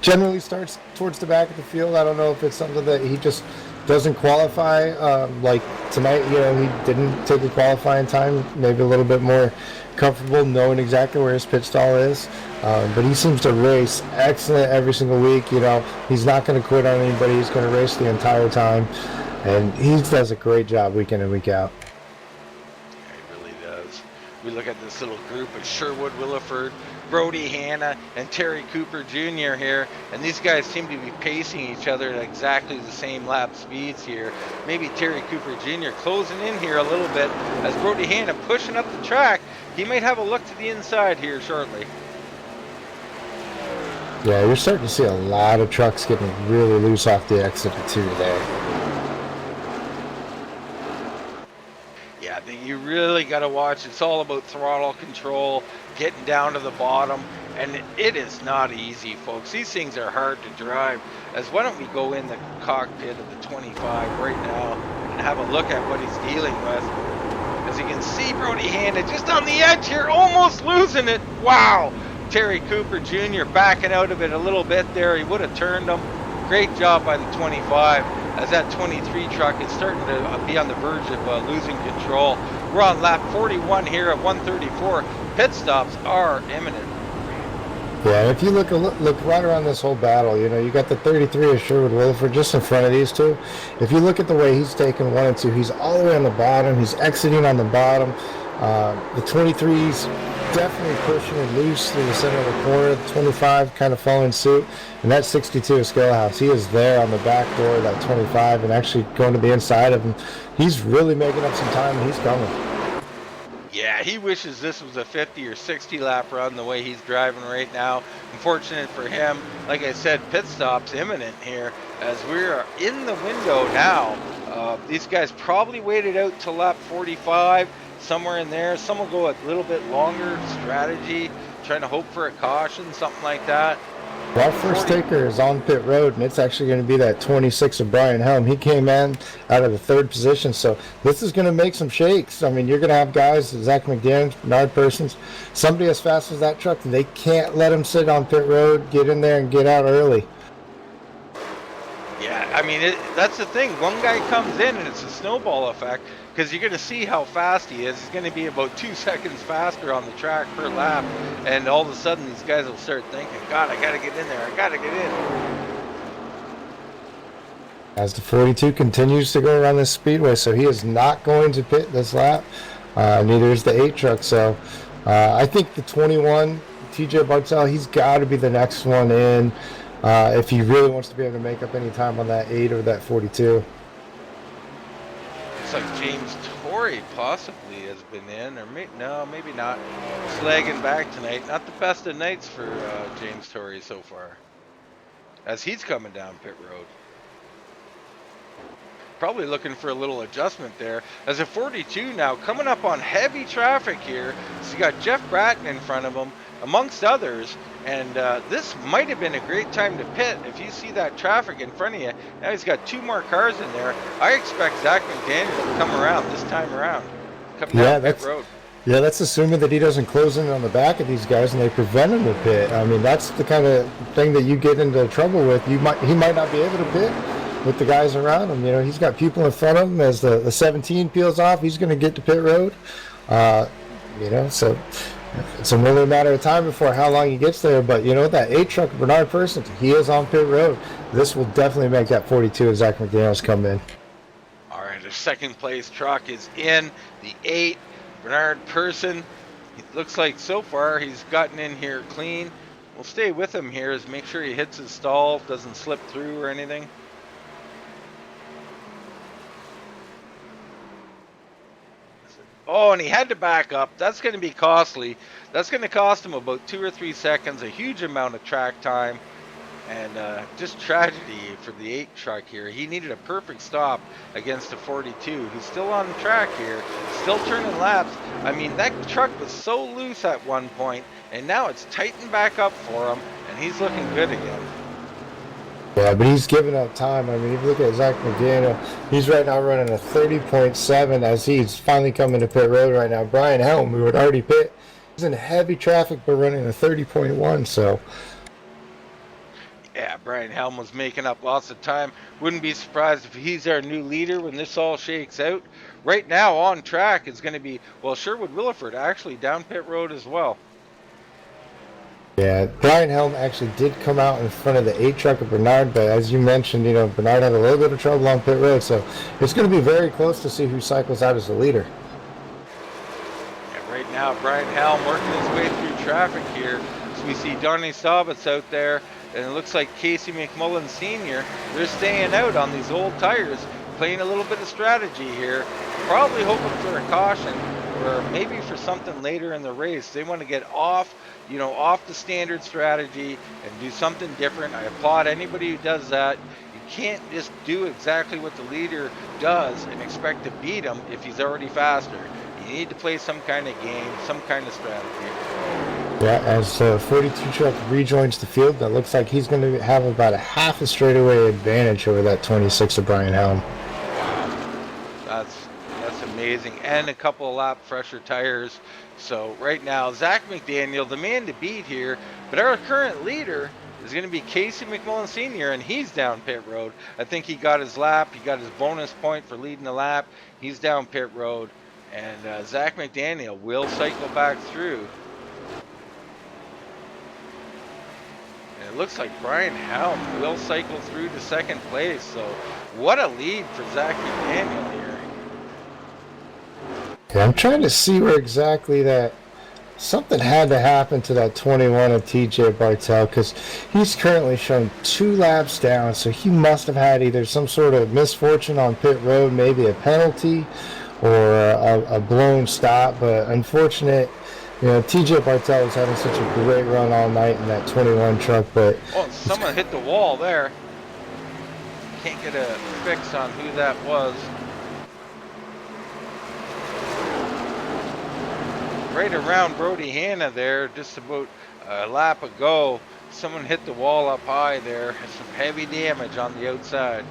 Generally starts towards the back of the field. I don't know if it's something that he just doesn't qualify. Like tonight, you know, he didn't take a qualifying time. Maybe a little bit more comfortable knowing exactly where his pit stall is. But he seems to race excellent every single week. You know, he's not going to quit on anybody. He's going to race the entire time. And he does a great job week in and week out. We look at this little group of Sherwood Williford, Brody Hanna, and Terry Cooper Jr. here, and these guys seem to be pacing each other at exactly the same lap speeds here. Maybe Terry Cooper Jr. closing in here a little bit as Brody Hanna pushing up the track. He might have a look to the inside here shortly. Yeah, you're starting to see a lot of trucks getting really loose off the exit of 2 there. Yeah, you really got to watch. It's all about throttle control, getting down to the bottom, and it is not easy, folks. These things are hard to drive. As why don't we go in the cockpit of the 25 right now and have a look at what he's dealing with. As you can see, Brody Hanna just on the edge here, almost losing it. Wow. Terry Cooper Jr. backing out of it a little bit there. He would have turned him. Great job by the 25. As that 23 truck is starting to be on the verge of losing control. We're on lap 41 here at 134. Pit stops are imminent. Yeah, if you look right around this whole battle, you know, you got the 33 of Sherwood Williford just in front of these two. If you look at the way he's taking 1 and 2, he's all the way on the bottom. He's exiting on the bottom. The 23's definitely pushing it loose through the center of the corner. The 25 kind of following suit. And that 62 of Scalehouse, he is there on the back door of that 25 and actually going to the inside of him. He's really making up some time, and he's coming. Yeah, he wishes this was a 50 or 60 lap run the way he's driving right now. Unfortunate for him, like I said, pit stop's imminent here as we are in the window now. These guys probably waited out till lap 45, somewhere in there. Some will go a little bit longer strategy, trying to hope for a caution, something like that. That first taker is on pit road, and it's actually going to be that 26 of Brian Helm. He came in out of the 3rd position, so this is going to make some shakes. I mean, you're going to have guys, Zach McDaniel, Bernard Persons, somebody as fast as that truck, they can't let him sit on pit road, get in there and get out early. Yeah, I mean, that's the thing. One guy comes in, and it's a snowball effect, because you're going to see how fast he is. He's going to be about 2 seconds faster on the track per lap, and all of a sudden these guys will start thinking, God, I got to get in there. I got to get in. As the 42 continues to go around this speedway, so he is not going to pit this lap. Neither is the 8 truck. So I think the 21, TJ Bartel, he's got to be the next one in if he really wants to be able to make up any time on that 8 or that 42. Looks like James Torrey possibly has been in, or maybe not. Slagging back tonight. Not the best of nights for James Torrey so far, as he's coming down pit road. probably looking for a little adjustment there. As a 42 now coming up on heavy traffic here. So you got Jeff Bratton in front of him, amongst others. And this might have been a great time to pit if you see that traffic in front of you. Now he's got 2 more cars in there. I expect Zach McDaniel to come around this time around. Come down pit road. Yeah, that's assuming that he doesn't close in on the back of these guys and they prevent him to pit. I mean, that's the kind of thing that you get into trouble with. He might not be able to pit with the guys around him. You know, he's got people in front of him. As the 17 peels off, he's going to get to pit road. You know, so it's only a matter of time before how long he gets there. But you know, that 8 truck, Bernard Person, he is on pit road. This will definitely make that 42 as Zach McDaniels come in. All right, the second place truck is in. The 8, Bernard Person. It looks like so far he's gotten in here clean. We'll stay with him here as make sure he hits his stall, doesn't slip through or anything. Oh, and he had to back up. That's going to be costly. That's going to cost him about 2 or 3 seconds, a huge amount of track time, and just tragedy for the 8 truck here. He needed a perfect stop against a 42 who's still on the track here, still turning laps. I mean, that truck was so loose at one point, and now it's tightened back up for him, and he's looking good again. Yeah, but he's giving up time. I mean, if you look at Zach McDaniel, he's right now running a 30.7 as he's finally coming to pit road right now. Brian Helm, who would already pit, he's in heavy traffic but running a 30.1, so... Yeah, Brian Helm was making up lots of time. Wouldn't be surprised if he's our new leader when this all shakes out. Right now on track is going to be, well, Sherwood Williford actually down pit road as well. Yeah, Brian Helm actually did come out in front of the 8 truck of Bernard, but as you mentioned, you know, Bernard had a little bit of trouble on pit road, so it's going to be very close to see who cycles out as the leader. Yeah, right now, Brian Helm working his way through traffic here. So we see Donnie Staubitz out there, and it looks like Casey McMullen Sr., they're staying out on these old tires, playing a little bit of strategy here, probably hoping for a caution, or maybe for something later in the race. They want to get off, you know, off the standard strategy and do something different. I applaud anybody who does that. You can't just do exactly what the leader does and expect to beat him if he's already faster. You need to play some kind of game, some kind of strategy. Yeah, as 42 truck rejoins the field, that looks like he's going to have about a half a straightaway advantage over that 26 of Brian Helm. That's amazing, and a couple of lap fresher tires. So right now, Zach McDaniel, the man to beat here, but our current leader is going to be Casey McMullen Sr., and he's down pit road. I think he got his lap. He got his bonus point for leading the lap. He's down pit road, and Zach McDaniel will cycle back through. And it looks like Brian Helm will cycle through to second place. So what a lead for Zach McDaniel here. Yeah, I'm trying to see where exactly that something had to happen to that 21 of TJ Bartel, because he's currently shown 2 laps down, so he must have had either some sort of misfortune on pit road, maybe a penalty or a blown stop. But unfortunate, you know, TJ Bartel was having such a great run all night in that 21 truck. But oh, someone hit the wall there. Can't get a fix on who that was. Right around Brody Hanna there, just about a lap ago, someone hit the wall up high there. Some heavy damage on the outside.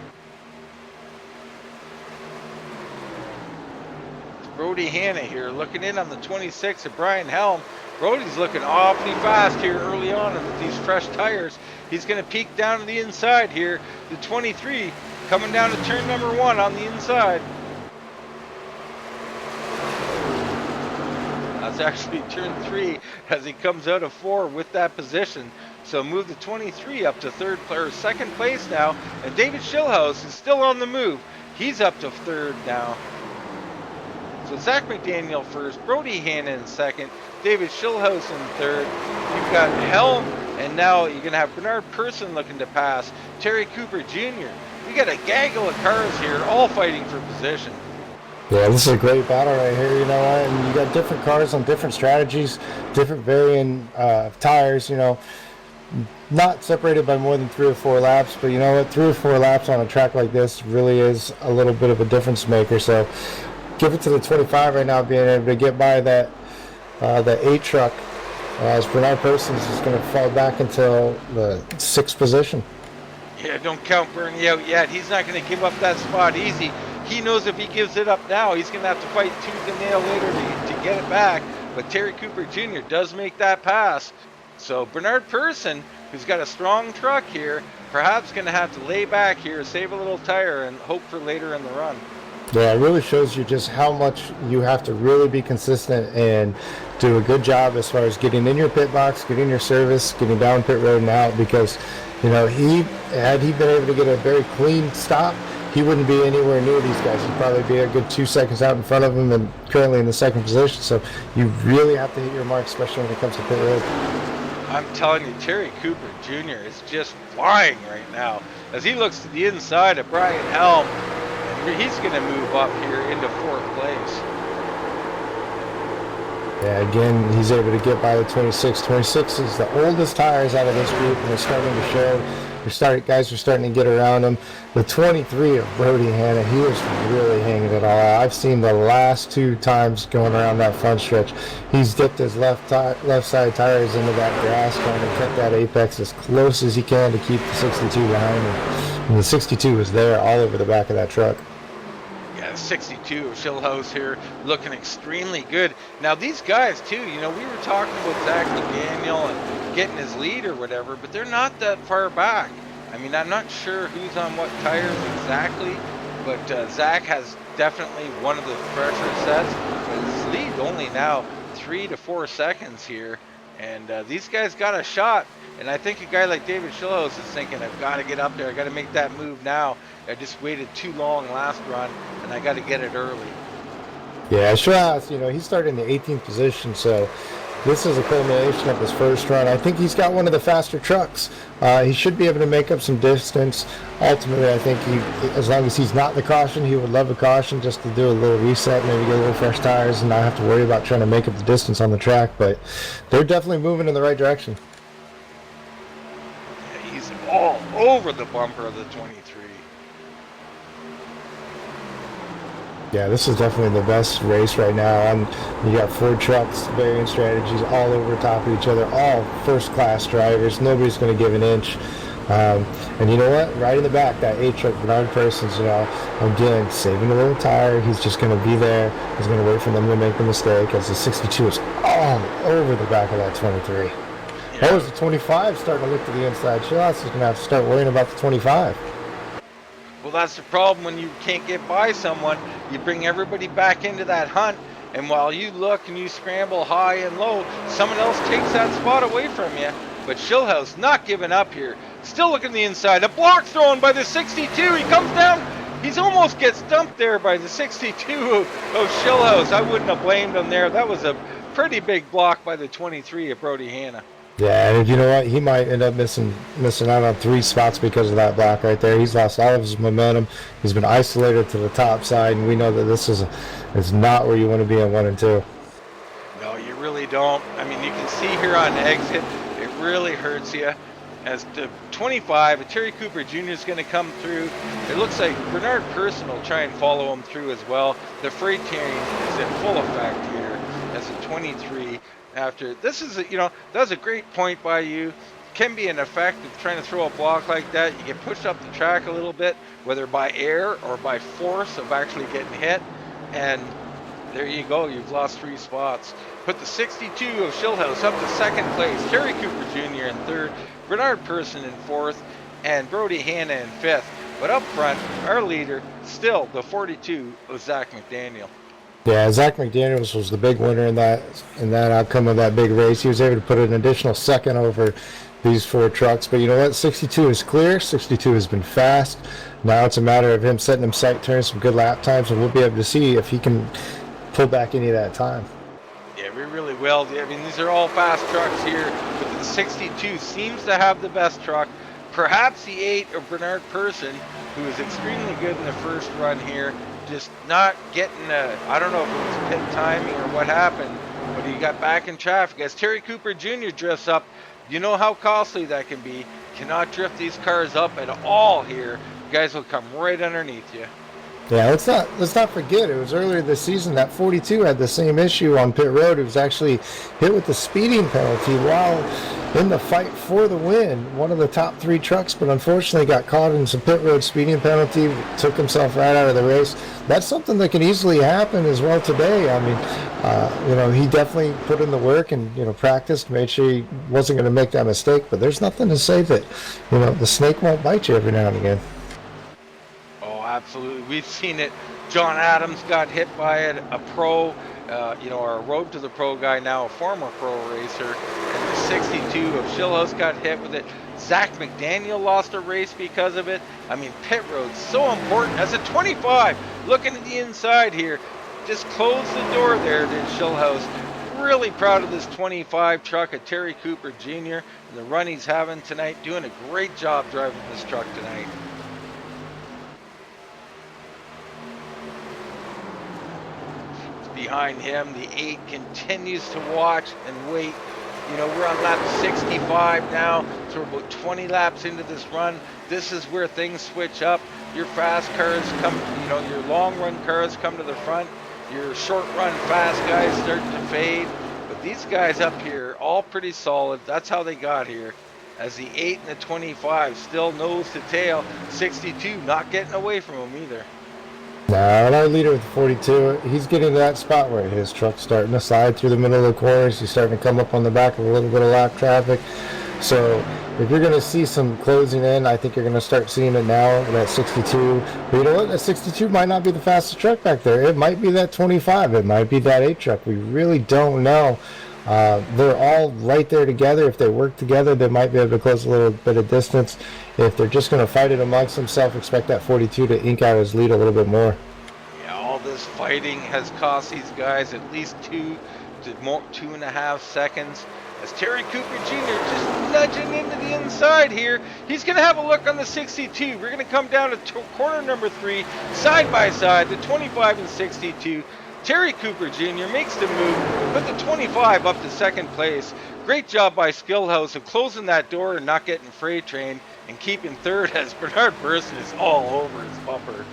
It's Brody Hanna here looking in on the 26 of Brian Helm. Brody's looking awfully fast here early on with these fresh tires. He's going to peek down to the inside here. The 23 coming down to turn number 1 on the inside. That's actually turn 3 as he comes out of 4 with that position. So move the 23 up to second place now. And David Schillhouse is still on the move. He's up to 3rd now. So Zach McDaniel first, Brody Hanna in 2nd, David Schillhouse in 3rd. You've got Helm, and now you're going to have Bernard Person looking to pass, Terry Cooper Jr. We got a gaggle of cars here, all fighting for position. yeah, this is a great battle right here, you know what? And you got different cars on different strategies, different varying tires, you know. not separated by more than 3 or 4 laps, but you know what? 3 or 4 laps on a track like this really is a little bit of a difference maker. So give it to the 25 right now, being able to get by that 8 truck, as Bernard Persons is going to fall back until the 6th position. Yeah, don't count Bernie out yet. He's not going to give up that spot easy. He knows if he gives it up now, he's going to have to fight tooth and nail later to get it back. But Terry Cooper Jr. does make that pass. So Bernard Person, who's got a strong truck here, perhaps going to have to lay back here, save a little tire, and hope for later in the run. Yeah, it really shows you just how much you have to really be consistent and do a good job as far as getting in your pit box, getting your service, getting down pit road and out, because, you know, had he been able to get a very clean stop, he wouldn't be anywhere near these guys. He'd probably be a good 2 seconds out in front of them and currently in the 2nd position. So you really have to hit your mark, especially when it comes to pit road. I'm telling you, Terry Cooper Jr. is just flying right now as he looks to the inside of Brian Helm. He's going to move up here into 4th place. Yeah, again, he's able to get by the 26. 26 is the oldest tires out of this group, and they're starting to show. Guys are starting to get around him. The 23 of Brody Hanna, he is really hanging it all out. I've seen the last 2 times going around that front stretch, he's dipped his left side tires into that grass, trying to cut that apex as close as he can to keep the 62 behind him. And the 62 is there all over the back of that truck. 62 of Shillhouse here looking extremely good. Now these guys too, you know, we were talking about Zach McDaniel and getting his lead or whatever, but they're not that far back. I mean, I'm not sure who's on what tires exactly, but Zach has definitely one of the fresher sets, but his lead only now 3 to 4 seconds here, and these guys got a shot. And I think a guy like David Shillhouse is thinking, I've got to get up there. I got to make that move now. I just waited too long last run, and I got to get it early. Yeah, Shillhouse, you know, he started in the 18th position, so this is a culmination of his first run. I think he's got one of the faster trucks. He should be able to make up some distance. Ultimately, I think as long as he's not the caution, he would love a caution just to do a little reset, maybe get a little fresh tires, and not have to worry about trying to make up the distance on the track. But they're definitely moving in the right direction. He's all over the bumper of the 23. Yeah, this is definitely the best race right now. And you got 4 trucks, varying strategies, all over top of each other, all first-class drivers. Nobody's going to give an inch. And you know what? Right in the back, that 8 truck, Bernard Persons, you know, again, saving a little tire. He's just going to be there. He's going to wait for them to make the mistake, as the 62 is all over the back of that 23. Yeah. That was the 25 starting to look to the inside. Shillhouse is going to have to start worrying about the 25. Well, that's the problem when you can't get by someone. You bring everybody back into that hunt, and while you look and you scramble high and low, someone else takes that spot away from you. But Shillhouse not giving up here. Still looking the inside. A block thrown by the 62. He comes down. He's almost gets dumped there by the 62 of Shillhouse. I wouldn't have blamed him there. That was a pretty big block by the 23 of Brody Hanna. Yeah, and you know what? He might end up missing out on 3 spots because of that block right there. He's lost all of his momentum. He's been isolated to the top side, and we know that this is not where you want to be in 1 and 2. No, you really don't. I mean, you can see here on exit, it really hurts you. As the 25, Terry Cooper Jr. is going to come through. It looks like Bernard Person will try and follow him through as well. The freight tearing is in full effect here as a 23. After this is that was a great point by you. Can be an effect of trying to throw a block like that. You get pushed up the track a little bit, whether by air or by force of actually getting hit, and there you go. You've lost 3 spots. Put the 62 of Shillhouse up to 2nd place. Terry Cooper Jr. in 3rd, Bernard Person in 4th, and Brody Hanna in 5th. But up front, our leader still the 42 of Zach McDaniel. Yeah, Zach McDaniels was the big winner in that outcome of that big race. He was able to put an additional 2nd over these 4 trucks. But you know what? 62 is clear. 62 has been fast. Now it's a matter of him setting them sight turns, some good lap times, and we'll be able to see if he can pull back any of that time. Yeah, we really will. I mean, these are all fast trucks here, but the 62 seems to have the best truck. Perhaps the 8 of Bernard Person, who was extremely good in the first run here, just not getting I don't know if it was pit timing or what happened, but he got back in traffic as Terry Cooper Jr. drifts up. You know how costly that can be. Cannot drift these cars up at all here. Guys will come right underneath you. Yeah, let's not forget it was earlier this season that 42 had the same issue on pit road. It was actually hit with the speeding penalty while in the fight for the win. One of the top 3 trucks, but unfortunately got caught in some pit road speeding penalty, took himself right out of the race. That's something that can easily happen as well today. I mean, he definitely put in the work and practiced, made sure he wasn't going to make that mistake. But there's nothing to say that the snake won't bite you every now and again. Absolutely. We've seen it. John Adams got hit by it, a pro, our road to the pro guy, now a former pro racer. And the 62 of Schillhouse got hit with it. Zach McDaniel lost a race because of it. I mean, pit road's so important. As a 25, looking at the inside here, just close the door there to Schillhouse. Really proud of this 25 truck of Terry Cooper Jr. and the run he's having tonight. Doing a great job driving this truck tonight. Behind him, the 8 continues to watch and wait. We're on lap 65 now, so we're about 20 laps into this run. This is where things switch up. Your fast cars come, your long run cars come to the front. Your short run fast guys start to fade. But these guys up here, all pretty solid. That's how they got here. As the 8 and the 25 still nose to tail. 62 not getting away from them either. Now, and our leader with the 42, he's getting to that spot where his truck's starting to slide through the middle of the corners. He's starting to come up on the back of a little bit of lap traffic. So if you're going to see some closing in, I think you're going to start seeing it now with that 62. But you know what? That 62 might not be the fastest truck back there. It might be that 25. It might be that 8 truck. We really don't know. They're all right there together. If they work together, they might be able to close a little bit of distance. If they're just going to fight it amongst themselves, expect that 42 to ink out his lead a little bit more. Yeah, all this fighting has cost these guys at least 2.5 seconds. As Terry Cooper Jr. just nudging into the inside here. He's going to have a look on the 62. We're going to come down to corner number 3, side by side, the 25 and 62. Terry Cooper Jr. makes the move, put the 25 up to second place. Great job by Schillhouse of closing that door and not getting freight train and keeping third as Bernard Burson is all over his bumper.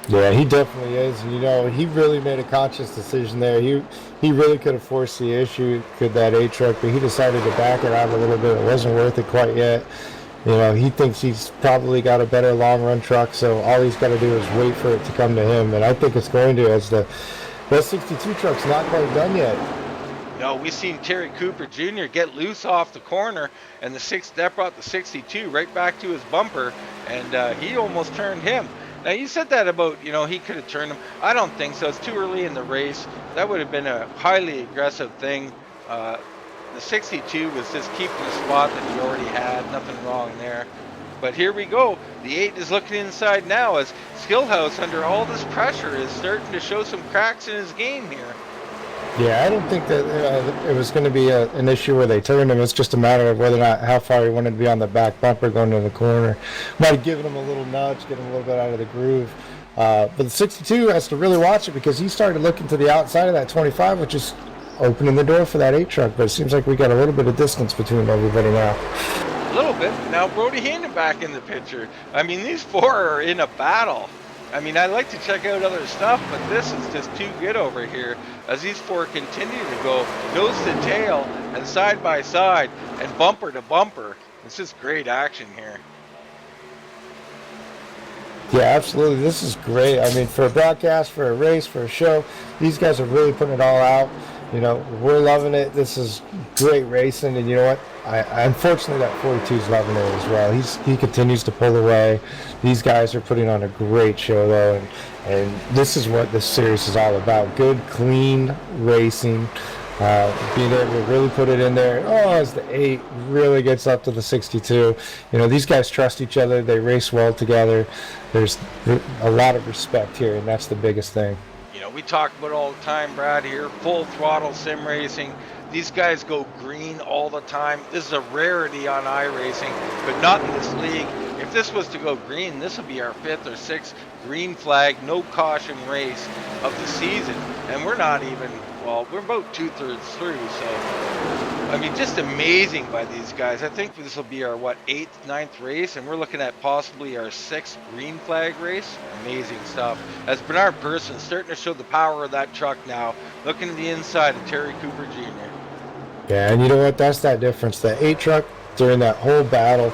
Yeah, he definitely is. And, he really made a conscious decision there. He really could have forced the issue, could that 8 truck, but he decided to back it out a little bit. It wasn't worth it quite yet. He thinks he's probably got a better long run truck, so all he's got to do is wait for it to come to him. And I think it's going to, as that 62 truck's not quite done yet. No, we've seen Terry Cooper Jr. get loose off the corner, and that brought the 62 right back to his bumper, and he almost turned him. Now, you said that about, he could have turned him. I don't think so. It's too early in the race. That would have been a highly aggressive thing. The 62 was just keeping the spot that he already had. Nothing wrong there. But here we go. The 8 is looking inside now as Schillhouse, under all this pressure, is starting to show some cracks in his game here. Yeah, I don't think that it was going to be an issue where they turned him. It's just a matter of whether or not how far he wanted to be on the back bumper going to the corner. Might have given him a little nudge, get him a little bit out of the groove. But the 62 has to really watch it because he started looking to the outside of that 25, which is opening the door for that 8 truck. But it seems like we got a little bit of distance between everybody now. A little bit. Now Brody Heenan back in the picture. I mean, these 4 are in a battle. I mean, I like to check out other stuff, but this is just too good over here as these 4 continue to go nose to tail and side by side and bumper to bumper. It's just great action here. Yeah, absolutely. This is great. I mean, for a broadcast, for a race, for a show, these guys are really putting it all out. We're loving it. This is great racing, and you know what? I unfortunately that 42's loving it as well. He continues to pull away. These guys are putting on a great show though, and this is what this series is all about. Good, clean racing. Being able to really put it in there. As the 8 really gets up to the 62. These guys trust each other. They race well together. There's a lot of respect here, and that's the biggest thing. We talk about all the time, Brad, here, full throttle sim racing. These guys go green all the time. This is a rarity on iRacing, but not in this league. If this was to go green, this would be our 5th or 6th green flag, no caution race of the season. and we're not even, well, we're about 2/3 through. So, I mean, just amazing by these guys. I think this will be our, what, 8th, 9th race, and we're looking at possibly our 6th green flag race. Amazing stuff. As Bernard Person starting to show the power of that truck now, looking at the inside of Terry Cooper Jr. Yeah, and you know what? That's that difference. The 8 truck, during that whole battle,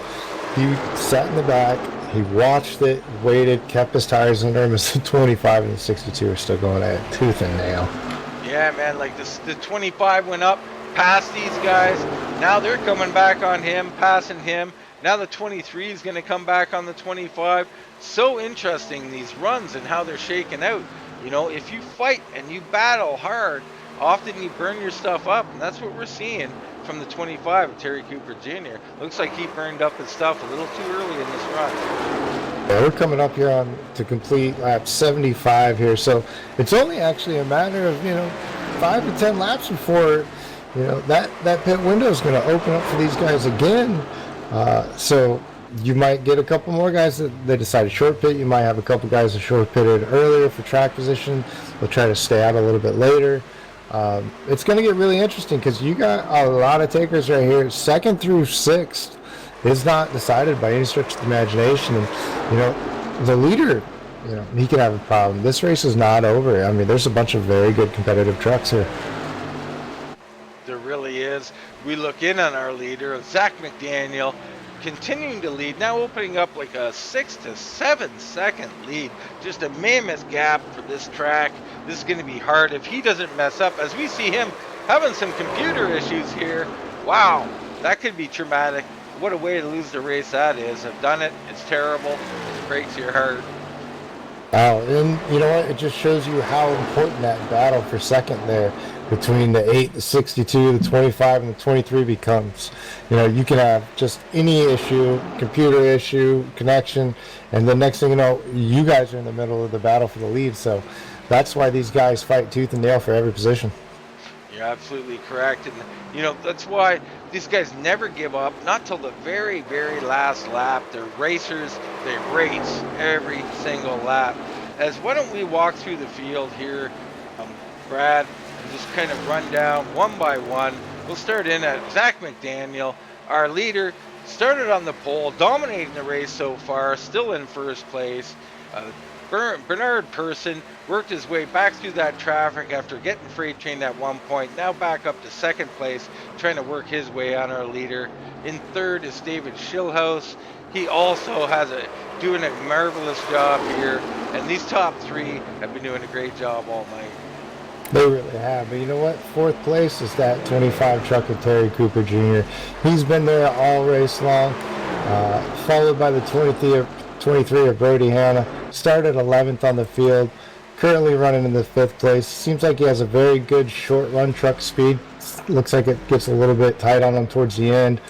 he sat in the back, he watched it, waited, kept his tires under him. As the 25 and the 62 are still going at tooth and nail. Yeah, man, like this, the 25 went up past these guys. Now they're coming back on him, passing him. Now the 23 is going to come back on the 25. So interesting, these runs and how they're shaking out. You know, if you fight and you battle hard, often you burn your stuff up, and that's what we're seeing from the 25 of Terry Cooper Jr. Looks like he burned up his stuff a little too early in this run. Yeah, we're coming up here on to complete lap 75 here, so it's only actually a matter of 5 to 10 laps before that pit window is going to open up for these guys again. So you might get a couple more guys that they decide to short pit. You might have a couple guys that short pitted earlier for track position. They'll try to stay out a little bit later. It's going to get really interesting because you got a lot of takers right here. 2nd through 6th is not decided by any stretch of the imagination. And, the leader, he could have a problem. This race is not over. I mean, there's a bunch of very good competitive trucks here. There really is. We look in on our leader, Zach McDaniel, continuing to lead, now opening up like a 6 to 7 second lead. Just a mammoth gap for this track. This is going to be hard if he doesn't mess up, as we see him having some computer issues here. Wow, that could be traumatic. What a way to lose the race that is. I've done it. It's terrible. It breaks your heart. Wow, and you know what? It just shows you how important that battle for second there between the 8, the 62, the 25, and the 23 becomes. You can have just any issue, computer issue, connection, and the next thing you know, you guys are in the middle of the battle for the lead. So that's why these guys fight tooth and nail for every position. You're absolutely correct. And, that's why these guys never give up, not till the very, very last lap. They're racers. They race every single lap. Why don't we walk through the field here, Brad, and just kind of run down one by one. We'll start in at Zach McDaniel, our leader. Started on the pole, dominating the race so far, still in first place. Bernard Person worked his way back through that traffic after getting freight trained at one point. Now back up to second place, trying to work his way on our leader. In third is David Schillhouse. He also doing a marvelous job here. And these top 3 have been doing a great job all night. They really have. But you know what? 4th place is that 25 truck of Terry Cooper Jr. He's been there all race long, followed by the 23 of Brody Hanna. Started 11th on the field, currently running in the 5th place. Seems like he has a very good short run truck speed. Looks like it gets a little bit tight on him towards the end.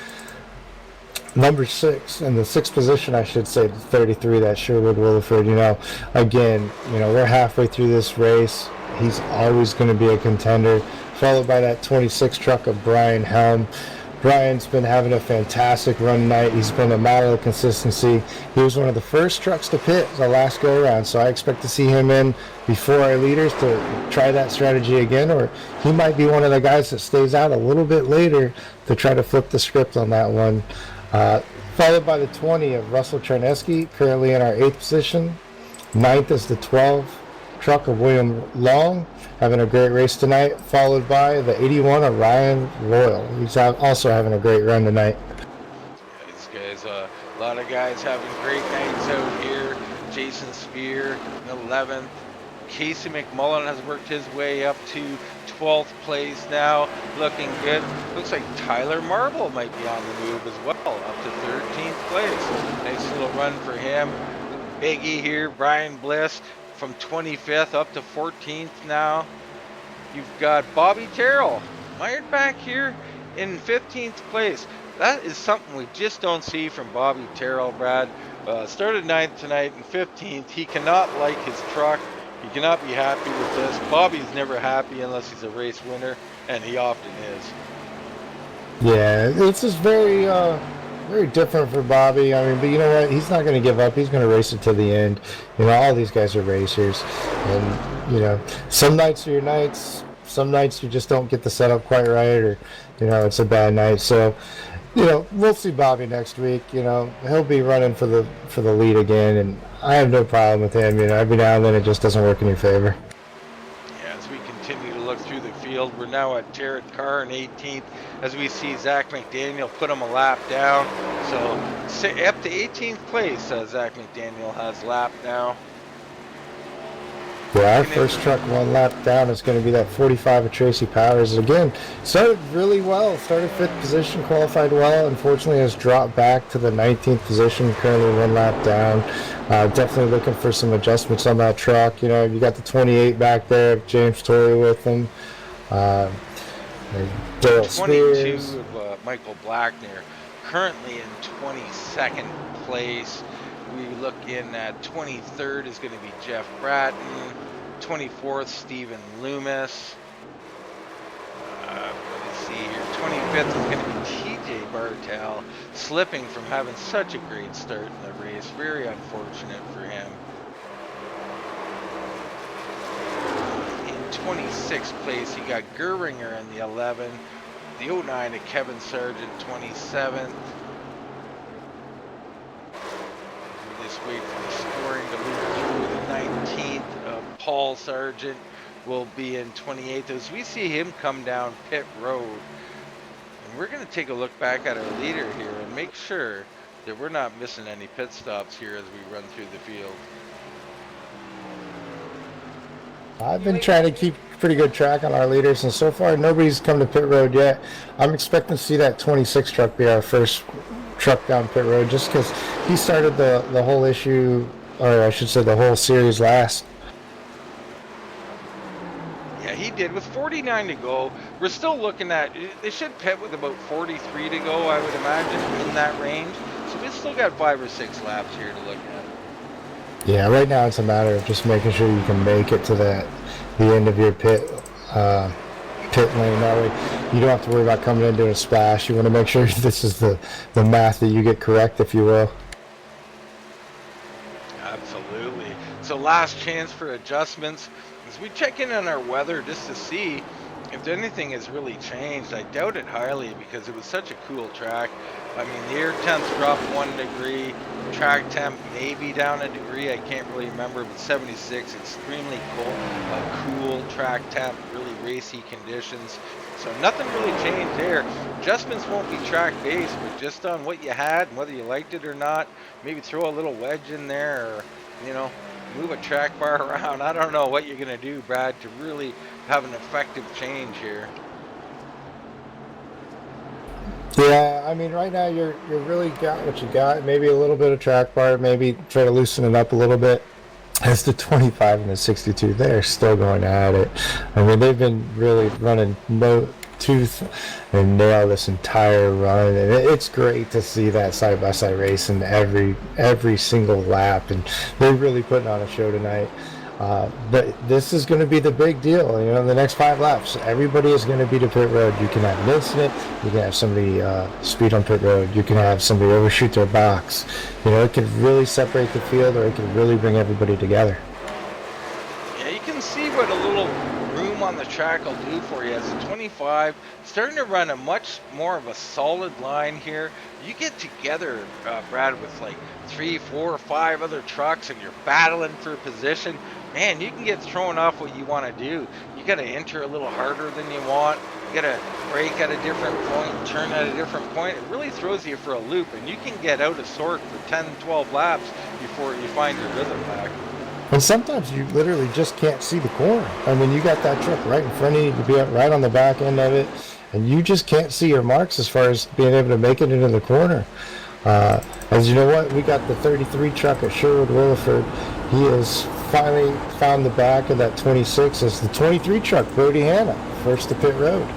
Number 6, in the 6th position, I should say, 33, that Sherwood Williford. Again, we're halfway through this race. He's always going to be a contender, followed by that 26 truck of Brian Helm. Brian's been having a fantastic run tonight. He's been a model of consistency. He was one of the first trucks to pit the last go around, so I expect to see him in before our leaders to try that strategy again, or he might be one of the guys that stays out a little bit later to try to flip the script on that one. Followed by the 20 of Russell Charneski, currently in our 8th position. 9th is the 12 truck of William Long, having a great race tonight, followed by the 81 of Ryan Royal. He's also having a great run tonight. These guys, a lot of guys having great nights out here. Jason Spear in 11th. Casey McMullen has worked his way up to 12th place now, looking good. Looks like Tyler Marble might be on the move as well, up to 13th place. Nice little run for him. Biggie here, Brian Bliss, from 25th up to 14th now. You've got Bobby Terrell mired back here in 15th place. That is something we just don't see from Bobby Terrell, Brad. Started 9th tonight and 15th. He cannot like his truck. He cannot be happy with this. Bobby's never happy unless he's a race winner, and he often is. Yeah, it's just very very different for Bobby. I mean, but you know what? He's not going to give up. He's going to race it to the end. You know, all these guys are racers, and you know, some nights are your nights. Some nights you just don't get the setup quite right, or you know, it's a bad night. So, you know, we'll see Bobby next week. You know, he'll be running for the lead again, and I have no problem with him. You know, every now and then it just doesn't work in your favor. Yeah, as we continue to look through the field, we're now at Jared Carr in 18th. As we see Zach McDaniel put him a lap down. So up to 18th place, Zach McDaniel has lap now. Yeah, our first truck one lap down is going to be that 45 of Tracy Powers. Again, started really well. Started 5th position, qualified well. Unfortunately, has dropped back to the 19th position, currently 1 lap down. Definitely looking for some adjustments on that truck. You know, you got the 28 back there, James Torrey with them. Dale 22 Spears. of Michael Blackner, currently in 22nd place. We look in at 23rd is going to be Jeff Bratton, 24th Stephen Loomis. Let me see here. 25th is going to be TJ Bartel, slipping from having such a great start in the race. Very unfortunate for him. In 26th place, you got Geringer in the 11, the 09 of Kevin Sargent, 27th. Just wait for the scoring to move through. The 19th of Paul Sargent will be in 28th as we see him come down pit road. And we're going to take a look back at our leader here and make sure that we're not missing any pit stops here as we run through the field. I've been trying to keep pretty good track on our leaders, and so far nobody's come to pit road yet. I'm expecting to see that 26 truck be our first truck down pit road, just because he started the whole issue, or I should say the whole series last. Yeah, he did. With 49 to go, we're still looking at, they should pit with about 43 to go, I would imagine, in that range. So we've still got 5 or 6 laps here to look at. Yeah, right now it's a matter of just making sure you can make it to the end of your pit lane. That way you don't have to worry about coming in doing a splash. You want to make sure this is the math that you get correct, if you will. Absolutely. So last chance for adjustments as we check in on our weather just to see if anything has really changed. I doubt it highly because it was such a cool track. I mean, the air temps dropped 1 degree, track temp maybe down a degree, I can't really remember, but 76, extremely cool track temp, really racy conditions. So nothing really changed there. Adjustments won't be track based, but just on what you had and whether you liked it or not. Maybe throw a little wedge in there, or, you know, move a track bar around. I don't know what you're going to do, Brad, to really have an effective change here. Yeah, I mean, right now you're really got what you got. Maybe a little bit of track bar, maybe try to loosen it up a little bit. As the 25 and the 62, they're still going at it. I mean, they've been really running no tooth and nail this entire run, and it's great to see that side-by-side race in every single lap, and they're really putting on a show tonight. But this is going to be the big deal. You know, the next 5 laps, everybody is going to be to pit road. You can have an incident, you can have somebody speed on pit road, you can have somebody overshoot their box. You know, it can really separate the field, or it can really bring everybody together. Yeah, you can see what a little room on the track will do for you. As a 25, starting to run a much more of a solid line here. You get together, Brad, with like 3, 4, 5 other trucks, and you're battling for position. Man, you can get thrown off what you want to do. You got to enter a little harder than you want. You got to brake at a different point, turn at a different point. It really throws you for a loop, and you can get out of sort for 10, 12 laps before you find your rhythm back. And sometimes you literally just can't see the corner. I mean, you got that truck right in front of you, to be right on the back end of it, and you just can't see your marks as far as being able to make it into the corner. As you know what, we got the 33 truck at Sherwood Williford. He has finally found the back of that 26 as the 23 truck, Brody Hanna, first to pit road.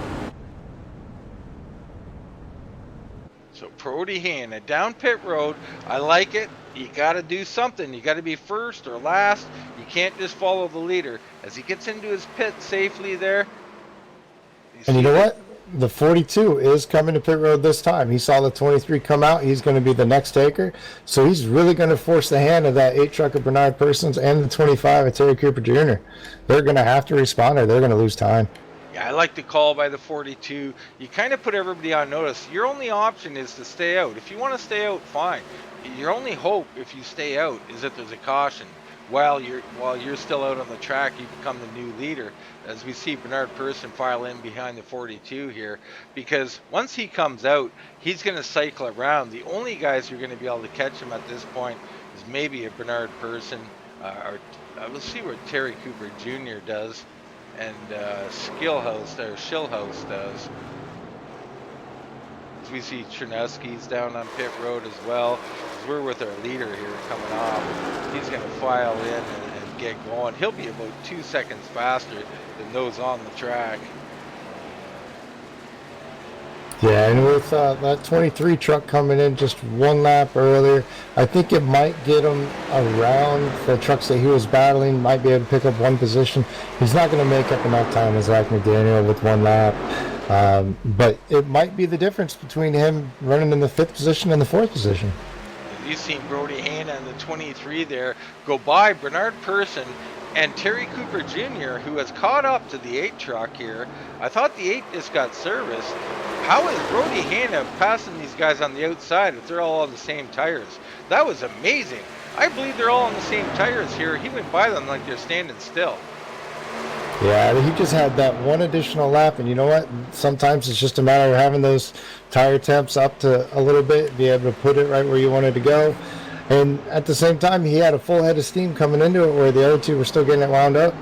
So Brody Hanna down pit road. I like it. You got to do something. You got to be first or last. You can't just follow the leader. As he gets into his pit safely there. And you know what? the 42 is coming to pit road this time. He saw the 23 come out. He's going to be the next taker. So he's really going to force the hand of that 8 truck of Bernard Persons and the 25 of Terry Cooper Jr. They're going to have to respond or they're going to lose time. Yeah, I like the call by the 42. You kind of put everybody on notice. Your only option is to stay out. If you want to stay out, fine. Your only hope if you stay out is that there's a caution. While you're still out on the track, you become the new leader. As we see Bernard Person file in behind the 42 here, because once he comes out, he's going to cycle around. The only guys who are going to be able to catch him at this point is maybe a Bernard Person, or we'll see what Terry Cooper Jr. does, and Schillhouse does. As we see Chernesky's down on pit road as well. We're with our leader here coming off. He's going to file in and get going. He'll be about 2 seconds faster than those on the track. Yeah, and with that 23 truck coming in just 1 lap earlier, I think it might get him around the trucks that he was battling, might be able to pick up 1 position. He's not going to make up enough time as Zach McDaniel with 1 lap. But it might be the difference between him running in the 5th position and the 4th position. You've seen Brody Hanna and the 23 there go by Bernard Person and Terry Cooper Jr., who has caught up to the 8 truck here. I thought the 8 just got serviced. How is Brody Hanna passing these guys on the outside if they're all on the same tires? That was amazing. I believe they're all on the same tires here. He went by them like they're standing still. Yeah, he just had that 1 additional lap, and you know what? Sometimes it's just a matter of having those tire temps up to a little bit, be able to put it right where you wanted to go. And at the same time, he had a full head of steam coming into it where the other 2 were still getting it wound up.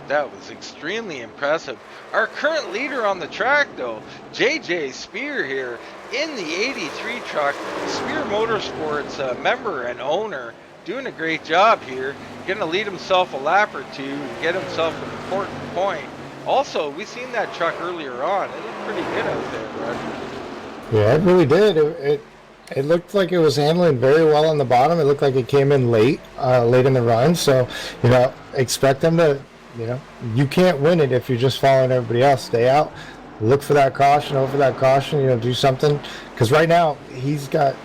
That was extremely impressive. Our current leader on the track, though, JJ Spear here in the 83 truck. Spear Motorsports member and owner, doing a great job here. Going to lead himself a lap or 2 and get himself an important point. Also, we seen that truck earlier on. It looked pretty good out there, Brad. Yeah, it really did. It looked like it was handling very well on the bottom. It looked like it came in late in the run. So, expect them to, you can't win it if you're just following everybody else. Stay out, look for that caution, over that caution, do something. Because right now, he's got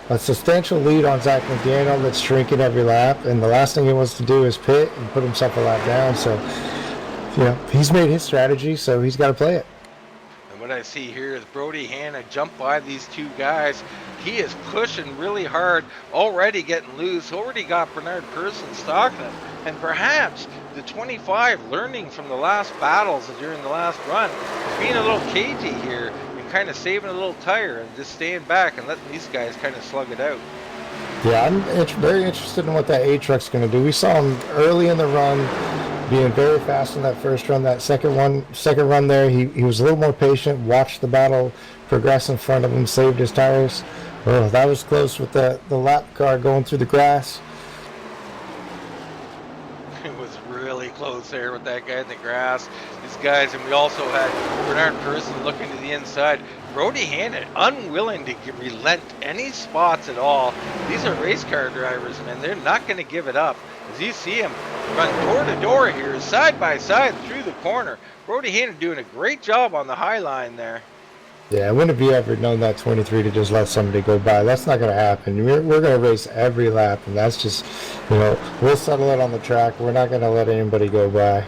a substantial lead on Zach McDaniel that's shrinking every lap. And the last thing he wants to do is pit and put himself a lap down. So, he's made his strategy, so he's got to play it. What I see here is Brody Hanna jump by these 2 guys. He is pushing really hard, already getting loose, already got Bernard Person stalking him. And perhaps the 25 learning from the last battles during the last run, being a little cagey here and kind of saving a little tire and just staying back and letting these guys kind of slug it out. Yeah, I'm very interested in what that 8 truck's going to do. We saw him early in the run being very fast in that first run. That second run there, he was a little more patient, watched the battle progress in front of him, saved his tires. Oh, that was close with the lap car going through the grass. It was really close there with that guy in the grass. These guys, and we also had Bernard Person looking to the inside. Brody Hanna unwilling to relent any spots at all. These are race car drivers, man. They're not going to give it up. As you see him run door to door here, side by side through the corner. Brody Hanna doing a great job on the high line there. Yeah, when have you ever known that 23 to just let somebody go by? That's not going to happen. We're going to race every lap, and that's just, we'll settle it on the track. We're not going to let anybody go by.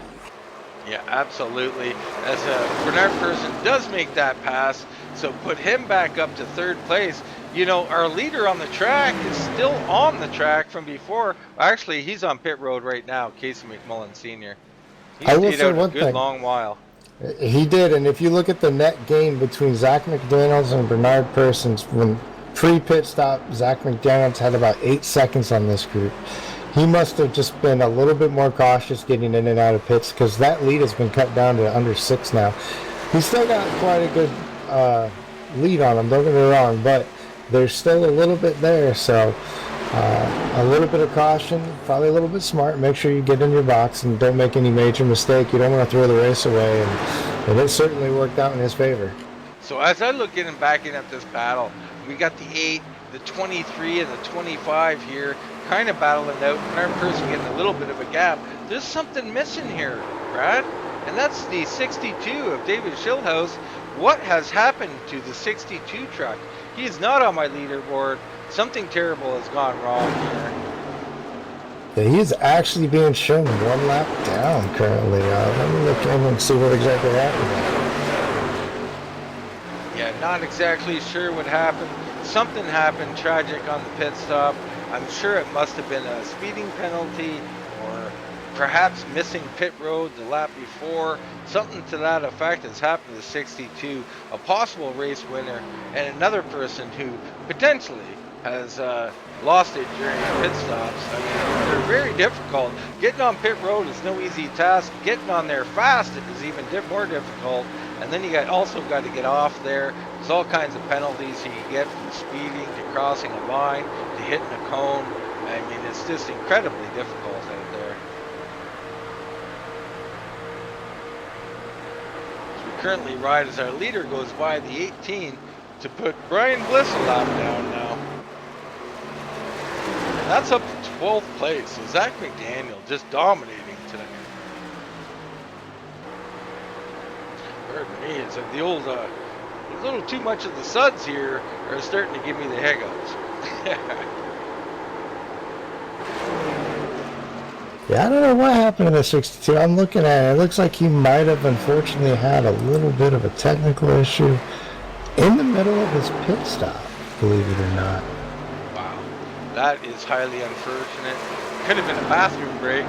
Yeah, absolutely. As Bernard Person does make that pass, so put him back up to 3rd place. Our leader on the track is still on the track from before. Actually, he's on pit road right now, Casey McMullen Sr. He stayed out a good long while. He did, and if you look at the net gain between Zach McDaniels and Bernard Persons, when pre-pit stop, Zach McDaniels had about 8 seconds on this group. He must have just been a little bit more cautious getting in and out of pits because that lead has been cut down to under 6 now. He's still got quite a good lead on him, don't get me wrong, but there's still a little bit there, so a little bit of caution, probably a little bit smart. Make sure you get in your box and don't make any major mistake. You don't want to throw the race away, and it certainly worked out in his favor. So as I look in and backing up this battle, we got the 8, the 23, and the 25 here kind of battling out. Bernard Person getting a little bit of a gap. There's something missing here, Brad, and that's the 62 of David Schillhouse. What has happened to the 62 truck? He is not on my leaderboard. Something terrible has gone wrong here. Yeah, he is actually being shown one lap down currently. Let me look in and see what exactly happened. Yeah, not exactly sure what happened. Something happened tragic on the pit stop. I'm sure it must have been a speeding penalty or perhaps missing pit road the lap before. Something to that effect has happened to 62, a possible race winner, and another person who potentially has lost it during pit stops. I mean, they're very difficult. Getting on pit road is no easy task. Getting on there fast is even more difficult. And then you also got to get off there. There's all kinds of penalties you can get from speeding to crossing a line to hitting a cone. I mean, it's just incredibly difficult out there. So we currently ride as our leader goes by the 18 to put Brian Bliss a lap down now. And that's up to 12th place. So Zach McDaniel just dominating today. Pardon me, it's the old, a little too much of the suds here are starting to give me the hiccups. Yeah, I don't know what happened to the 62. I'm looking at it. It looks like he might have unfortunately had a little bit of a technical issue in the middle of his pit stop, believe it or not. Wow, that is highly unfortunate. Could have been a bathroom break.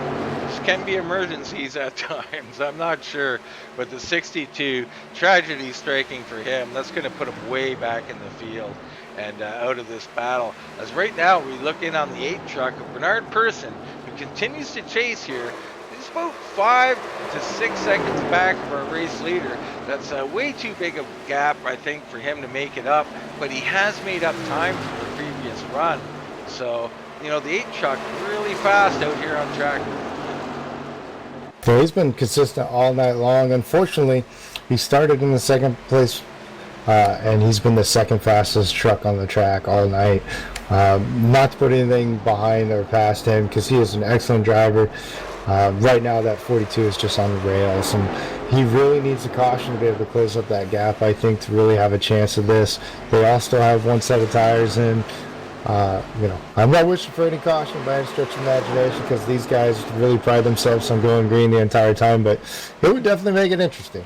This can be emergencies at times. I'm not sure, but the 62 tragedy striking for him. That's going to put him way back in the field and out of this battle. As right now we look in on the 8 truck of Bernard Person, who continues to chase here. He's about 5 to 6 seconds back of our race leader. That's way too big of a gap, I think, for him to make it up. But he has made up time from the previous run. So, you know, the 8 truck really fast out here on track. So he's been consistent all night long. Unfortunately, he started in the second place, and he's been the second fastest truck on the track all night. Not to put anything behind or past him, because he is an excellent driver. Right now, that 42 is just on the rails, and he really needs a caution to be able to close up that gap, I think, to really have a chance of this. They all still have one set of tires in. You know, I'm not wishing for any caution by any stretch of imagination, because these guys really pride themselves on going green the entire time, but it would definitely make it interesting.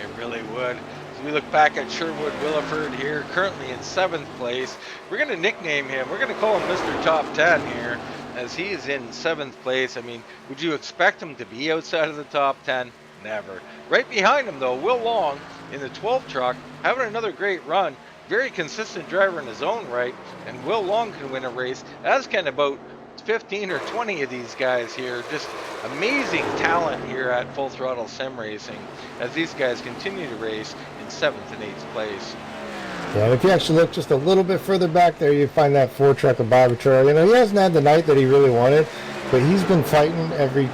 It really would. As we look back at Sherwood Williford here, currently in 7th place, we're going to nickname him. We're going to call him Mr. Top 10 here, as he is in 7th place. I mean, would you expect him to be outside of the top 10? Never. Right behind him, though, Will Long in the 12th truck, having another great run. Very consistent driver in his own right, and Will Long can win a race, as can about 15 or 20 of these guys here. Just amazing talent here at Full Throttle Sim Racing, as these guys continue to race in 7th and 8th place. Yeah, and if you actually look just a little bit further back there, you find that 4 truck of Bobby Turrell. You know, he hasn't had the night that he really wanted, but he's been fighting every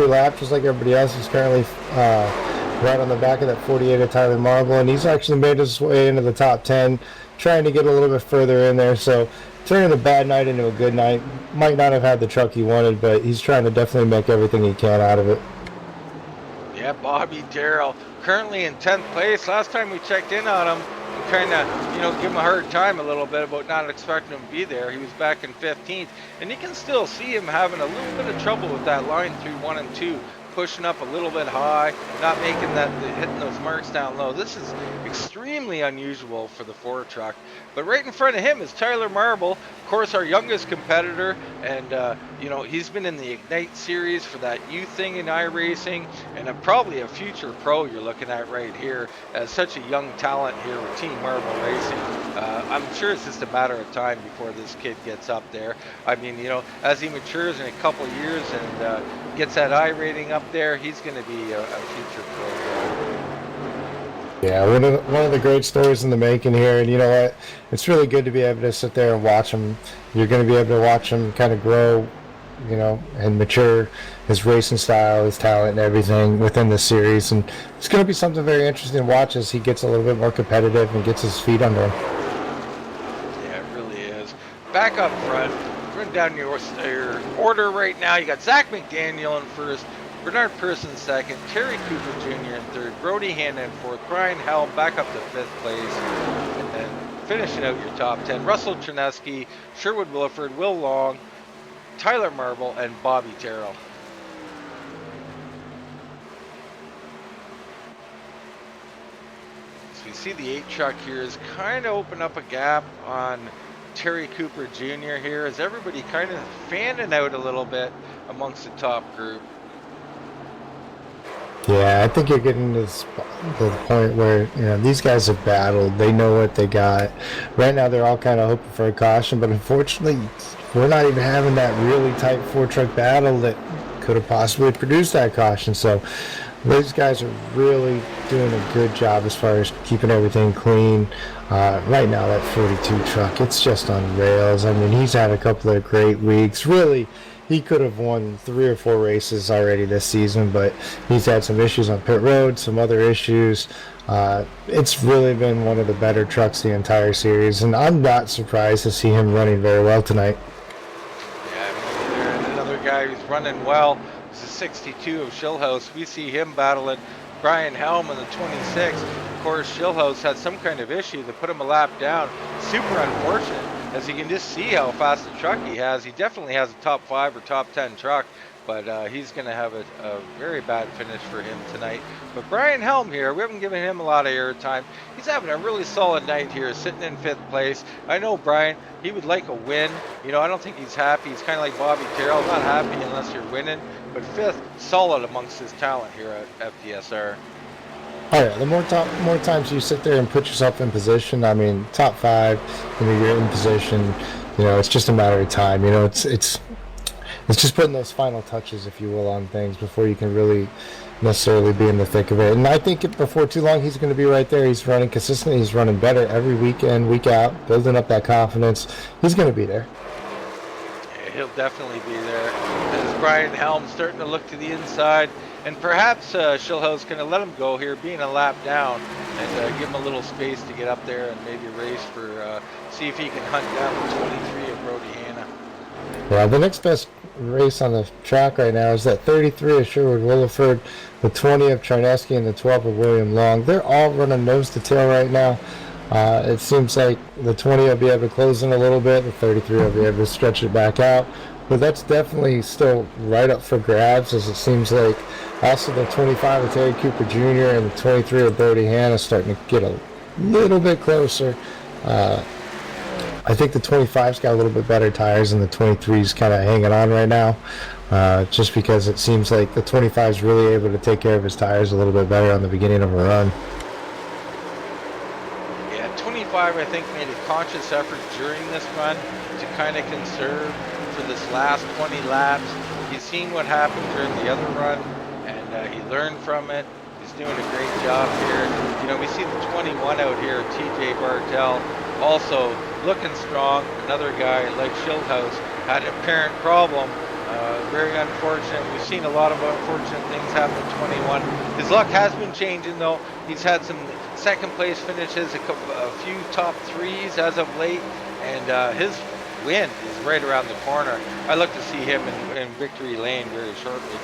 lap, just like everybody else. He's currently right on the back of that 48 of Tyler Marble, and he's actually made his way into the top 10, trying to get a little bit further in there. So turning a bad night into a good night. Might not have had the truck he wanted, but he's trying to definitely make everything he can out of it. Yeah, Bobby Darrell currently in 10th place. Last time we checked in on him, we kind of, you know, give him a hard time a little bit about not expecting him to be there. He was back in 15th, and you can still see him having a little bit of trouble with that line through 1 and 2. Pushing up a little bit high, not making that, hitting those marks down low. This is extremely unusual for the 4 truck. But right in front of him is Tyler Marble, of course, our youngest competitor, and you know, he's been in the Ignite series for that youth thing in iRacing, and probably a future pro you're looking at right here, as such a young talent here with Team Marble Racing. I'm sure it's just a matter of time before this kid gets up there. I mean, you know, as he matures in a couple years and gets that I rating up there, he's going to be a future pro. Yeah, one of the great stories in the making here, and you know what? It's really good to be able to sit there and watch him. You're going to be able to watch him kind of grow, you know, and mature his racing style, his talent, and everything within the series. And it's going to be something very interesting to watch as he gets a little bit more competitive and gets his feet under him. Yeah, it really is. Back up front, run down your order right now. You got Zach McDaniel in first, Bernard Person second, Terry Cooper Jr. in third, Brody Hanna in fourth, Brian Helm back up to fifth place, and then finishing out your top 10, Russell Chernesky, Sherwood Williford, Will Long, Tyler Marble, and Bobby Terrell. So you see the 8 truck here is kind of open up a gap on Terry Cooper Jr. here, as everybody kind of fanning out a little bit amongst the top group. Yeah, I think you're getting to the point where, these guys have battled. They know what they got. Right now, they're all kind of hoping for a caution, but unfortunately, we're not even having that really tight 4-truck battle that could have possibly produced that caution. So those guys are really doing a good job as far as keeping everything clean. Right now, that 42 truck, it's just on rails. I mean, he's had a couple of great weeks. Really, he could have won 3 or 4 races already this season, but he's had some issues on pit road, some other issues. It's really been one of the better trucks the entire series, and I'm not surprised to see him running very well tonight. Yeah, and another guy who's running well is the 62 of Schillhouse. We see him battling Brian Helm in the 26. Of course, Schillhouse had some kind of issue that put him a lap down. Super unfortunate, as you can just see how fast the truck he has. He definitely has a top 5 or top 10 truck, but he's going to have a very bad finish for him tonight. But Brian Helm here, we haven't given him a lot of airtime. He's having a really solid night here, sitting in 5th place. I know Brian, he would like a win. I don't think he's happy. He's kind of like Bobby Terrell, not happy unless you're winning. But 5th, solid amongst his talent here at FDSR. Oh yeah, the more times you sit there and put yourself in position, I mean, top 5, you're in position. It's just a matter of time. It's just putting those final touches, if you will, on things before you can really necessarily be in the thick of it. And I think before too long, he's going to be right there. He's running consistently. He's running better every week in, week out, building up that confidence. He's going to be there. Yeah, he'll definitely be there. As Brian Helm starting to look to the inside, and perhaps Schillhouse going to let him go here, being a lap down, and give him a little space to get up there and maybe race for, see if he can hunt down the 23 of Brody Hanna. Yeah, the next best race on the track right now is that 33 of Sherwood Williford, the 20 of Charneski, and the 12 of William Long. They're all running nose to tail right now. It seems like the 20 will be able to close in a little bit, the 33 will be able to stretch it back out. But that's definitely still right up for grabs, as it seems like. Also, the 25 of Terry Cooper Jr. and the 23 of Brody Hanna starting to get a little bit closer. I think the 25's got a little bit better tires, and the 23's kind of hanging on right now, just because it seems like the 25's really able to take care of his tires a little bit better on the beginning of a run. Yeah, 25, I think, made a conscious effort during this run to kind of conserve for this last 20 laps. He's seen what happened during the other run, and he learned from it. He's doing a great job here. We see the 21 out here, TJ Bartell, also looking strong. Another guy like Schillhouse had an apparent problem. Very unfortunate. We've seen a lot of unfortunate things happen to 21. His luck has been changing, though. He's had some second place finishes, a few top 3s as of late, and his win is right around the corner. I look to see him in victory lane very shortly.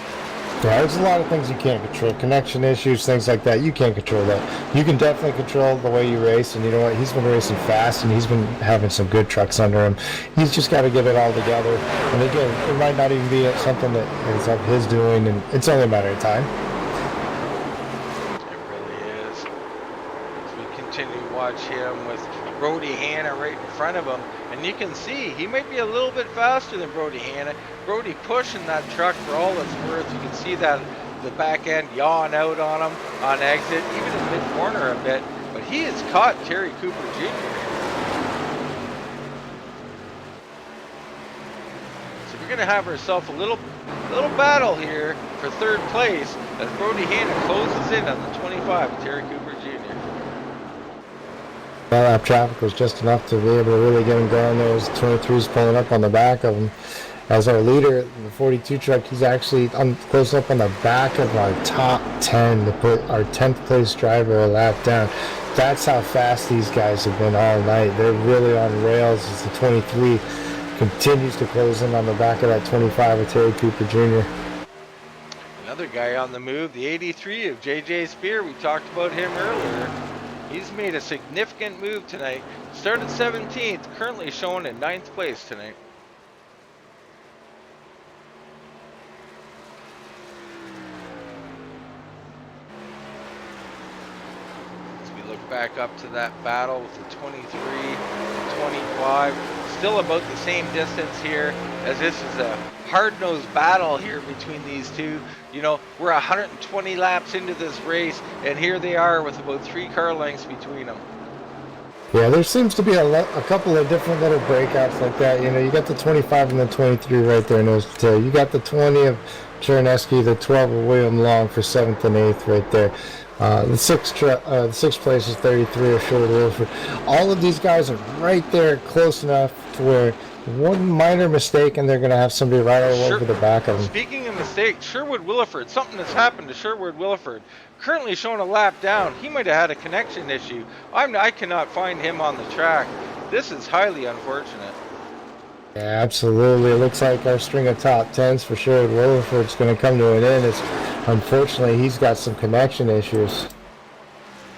Yeah, there's a lot of things you can't control. Connection issues, things like that. You can't control that. You can definitely control the way you race, and you know what? He's been racing fast, and he's been having some good trucks under him. He's just got to get it all together. And again, it might not even be something that is of his doing, and it's only a matter of time. It really is. As we continue to watch him with Brody Hanna right in front of him, and you can see he might be a little bit faster than Brody Hanna. Brody pushing that truck for all it's worth. You can see that the back end yawing out on him on exit, even in mid-corner a bit, but he has caught Terry Cooper Jr. So we're going to have ourselves a little battle here for third place as Brody Hanna closes in on the 25 of Terry Cooper Jr. That lap traffic was just enough to be able to really get him going. There was 23s pulling up on the back of him. As our leader in the 42 truck, he's actually close up on the back of our top 10 to put our 10th place driver a lap down. That's how fast these guys have been all night. They're really on rails as the 23 continues to close in on the back of that 25 of Terry Cooper Jr. Another guy on the move, the 83 of JJ Spear. We talked about him earlier. He's made a significant move tonight. Started 17th, currently showing in 9th place tonight. As we look back up to that battle with the 23 and 25. Still about the same distance here, as this is a hard-nosed battle here between these two. You know, we're 120 laps into this race, and here they are with about 3 car lengths between them. Yeah, there seems to be a couple of different little breakouts like that. You know, you got the 25 and the 23 right there nose to tail. You got the 20 of Chernesky, the 12 of William Long for 7th and 8th right there. The sixth place is 33 of Sherwood Wilford. All of these guys are right there, close enough to where one minor mistake and they're going to have somebody right all over the back of them. Speaking of mistakes, Sherwood Williford, something has happened to Sherwood Williford. Currently showing a lap down. He might have had a connection issue. I cannot find him on the track. This is highly unfortunate. Yeah, absolutely. It looks like our string of top 10s for Sherwood Williford is going to come to an end. Unfortunately, he's got some connection issues.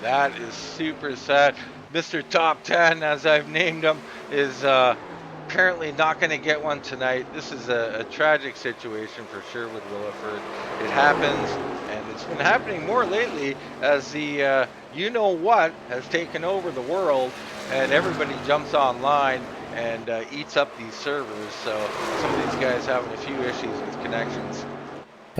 That is super sad. Mr. Top 10, as I've named him, is apparently not going to get one tonight. This is a tragic situation for Sherwood Williford. It happens, and it's been happening more lately as the you-know-what has taken over the world, and everybody jumps online and eats up these servers. So some of these guys having a few issues with connections.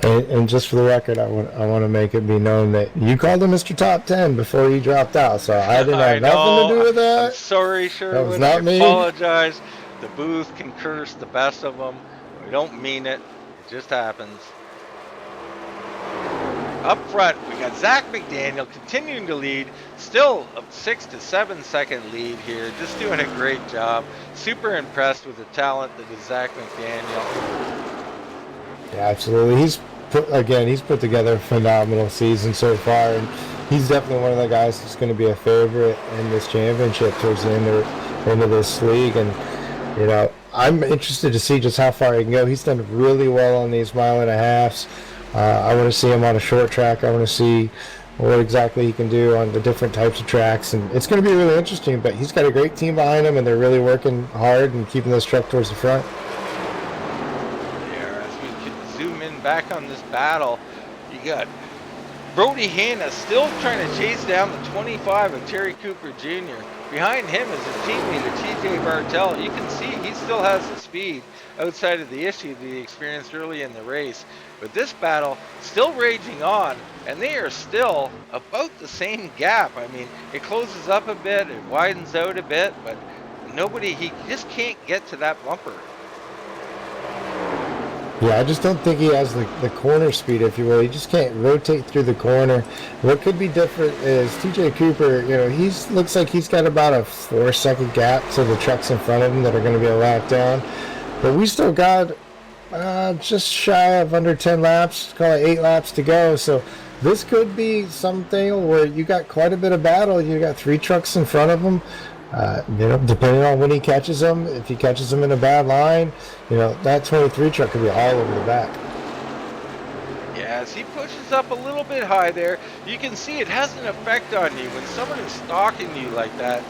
And just for the record, I want to make it be known that you called him Mr. Top 10 before he dropped out, so I didn't have nothing to do with that. I'm sorry, Sherwood. That was not me. I apologize. The booth can curse the best of them. We don't mean it. It just happens. Up front, we got Zach McDaniel continuing to lead. Still a 6 to 7 second lead here. Just doing a great job. Super impressed with the talent that is Zach McDaniel. Yeah, absolutely. He's put together a phenomenal season so far, and he's definitely one of the guys that's going to be a favorite in this championship towards the end of this league. And you know, I'm interested to see just how far he can go. He's done really well on these 1.5 miles. I want to see him on a short track. I want to see what exactly he can do on the different types of tracks, and it's going to be really interesting. But he's got a great team behind him, and they're really working hard and keeping this truck towards the front. Back on this battle, you got Brody Hanna still trying to chase down the 25 of Terry Cooper Jr. Behind him is his teammate TJ Bartell. You can see he still has the speed outside of the issue that he experienced early in the race. But this battle still raging on, and they are still about the same gap. I mean, it closes up a bit, it widens out a bit, but he just can't get to that bumper. Yeah, I just don't think he has the corner speed, if you will. He just can't rotate through the corner. What could be different is TJ Cooper, you know, looks like he's got about a 4-second gap to the trucks in front of him that are going to be a lap down. But we still got just shy of under 10 laps, call it 8 laps to go. So this could be something where you got quite a bit of battle. You got 3 trucks in front of him. You know, depending on when he catches them, if he catches them in a bad line, you know, that 23 truck could be all over the back. Yeah, as he pushes up a little bit high there, you can see it has an effect on you. When someone is stalking you like that,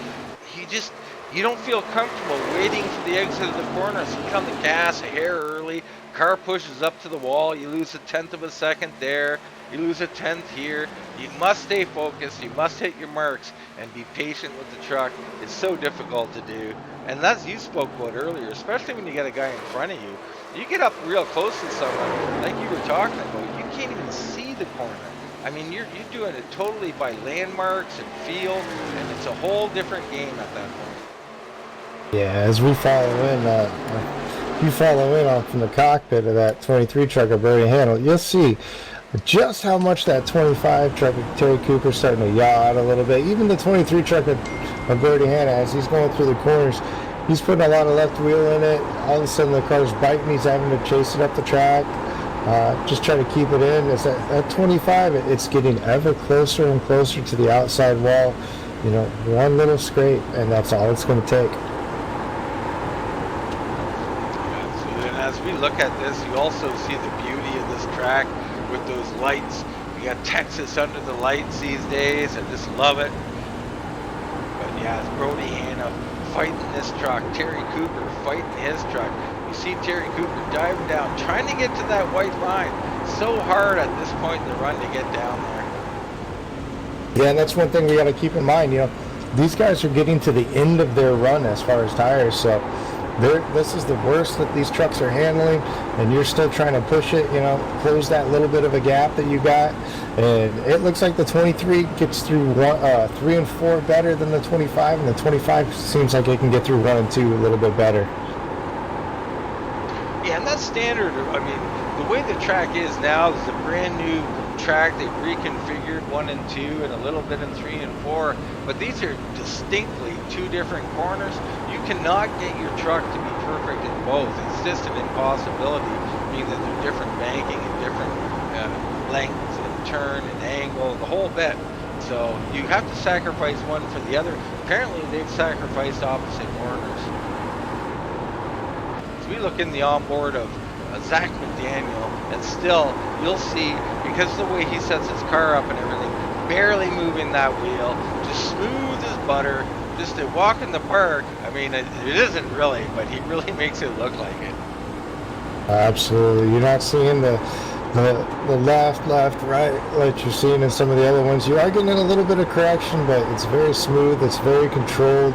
you don't feel comfortable waiting for the exit of the corner, so you come to gas a hair early, car pushes up to the wall, you lose 1/10 of a second there, you lose 1/10 here. You must stay focused, you must hit your marks, and be patient with the truck. It's so difficult to do. And as you spoke about earlier, especially when you get a guy in front of you, you get up real close to someone, like you were talking about, you can't even see the corner. I mean, you're doing it totally by landmarks and feel, and it's a whole different game at that point. Yeah, as we follow in on from the cockpit of that 23 truck of Brody Hanna, you'll see just how much that 25 truck of Terry Cooper is starting to yaw out a little bit. Even the 23 truck of Brody Hanna, as he's going through the corners, he's putting a lot of left wheel in it. All of a sudden the car's biting, he's having to chase it up the track, just trying to keep it in. It's at 25, it's getting ever closer and closer to the outside wall. You know, one little scrape, and that's all it's going to take. And as we look at this, you also see the beauty of this track. with those lights. We got Texas under the lights these days. I just love it. But yeah, it's Brody Hanna fighting this truck. Terry Cooper fighting his truck. You see Terry Cooper diving down, trying to get to that white line. So hard at this point in the run to get down there. Yeah, and that's one thing we got to keep in mind. You know, these guys are getting to the end of their run as far as tires, so this is the worst that these trucks are handling, and you're still trying to push it, you know, close that little bit of a gap that you got. And it looks like the 23 gets through 3 and 4 better than the 25, and the 25 seems like it can get through 1 and 2 a little bit better. Yeah, and that's standard. I mean, the way the track is now is a brand new track. They've reconfigured 1 and 2 and a little bit in 3 and 4, but these are distinctly two different corners. You cannot get your truck to be perfect in both. It's just an impossibility, being that they're different banking and different lengths and turn and angle, the whole bit. So you have to sacrifice one for the other. Apparently they've sacrificed opposite corners. As we look in the onboard of Zach McDaniel, and still you'll see, because of the way he sets his car up and everything, barely moving that wheel, just smooth as butter, just a walk in the park. I mean, it isn't really, but he really makes it look like it. Absolutely. You're not seeing the left, right, like you're seeing in some of the other ones. You are getting a little bit of correction, but it's very smooth, it's very controlled.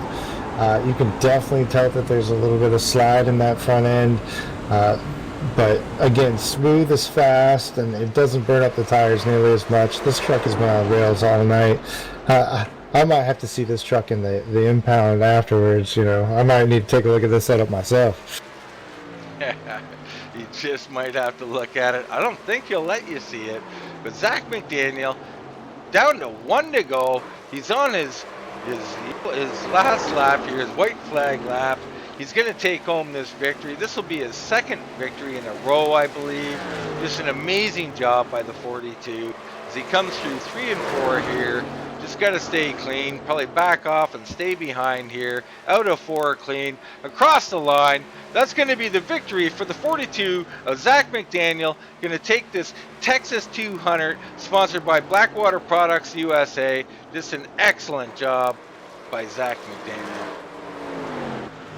You can definitely tell that there's a little bit of slide in that front end. But again, smooth is fast, and it doesn't burn up the tires nearly as much. This truck has been on rails all night. I might have to see this truck in the impound afterwards. You know, I might need to take a look at this setup myself. You just might have to look at it. I don't think he'll let you see it. But Zach McDaniel, down to 1 to go. He's on his last lap here, his white flag lap. He's going to take home this victory. This will be his second victory in a row, I believe. Just an amazing job by the 42 as he comes through 3 and 4 here. Just got to stay clean, probably back off and stay behind here. Out of 4 clean, across the line. That's going to be the victory for the 42 of Zach McDaniel. Going to take this Texas 200, sponsored by Blackwater Products USA. Just an excellent job by Zach McDaniel.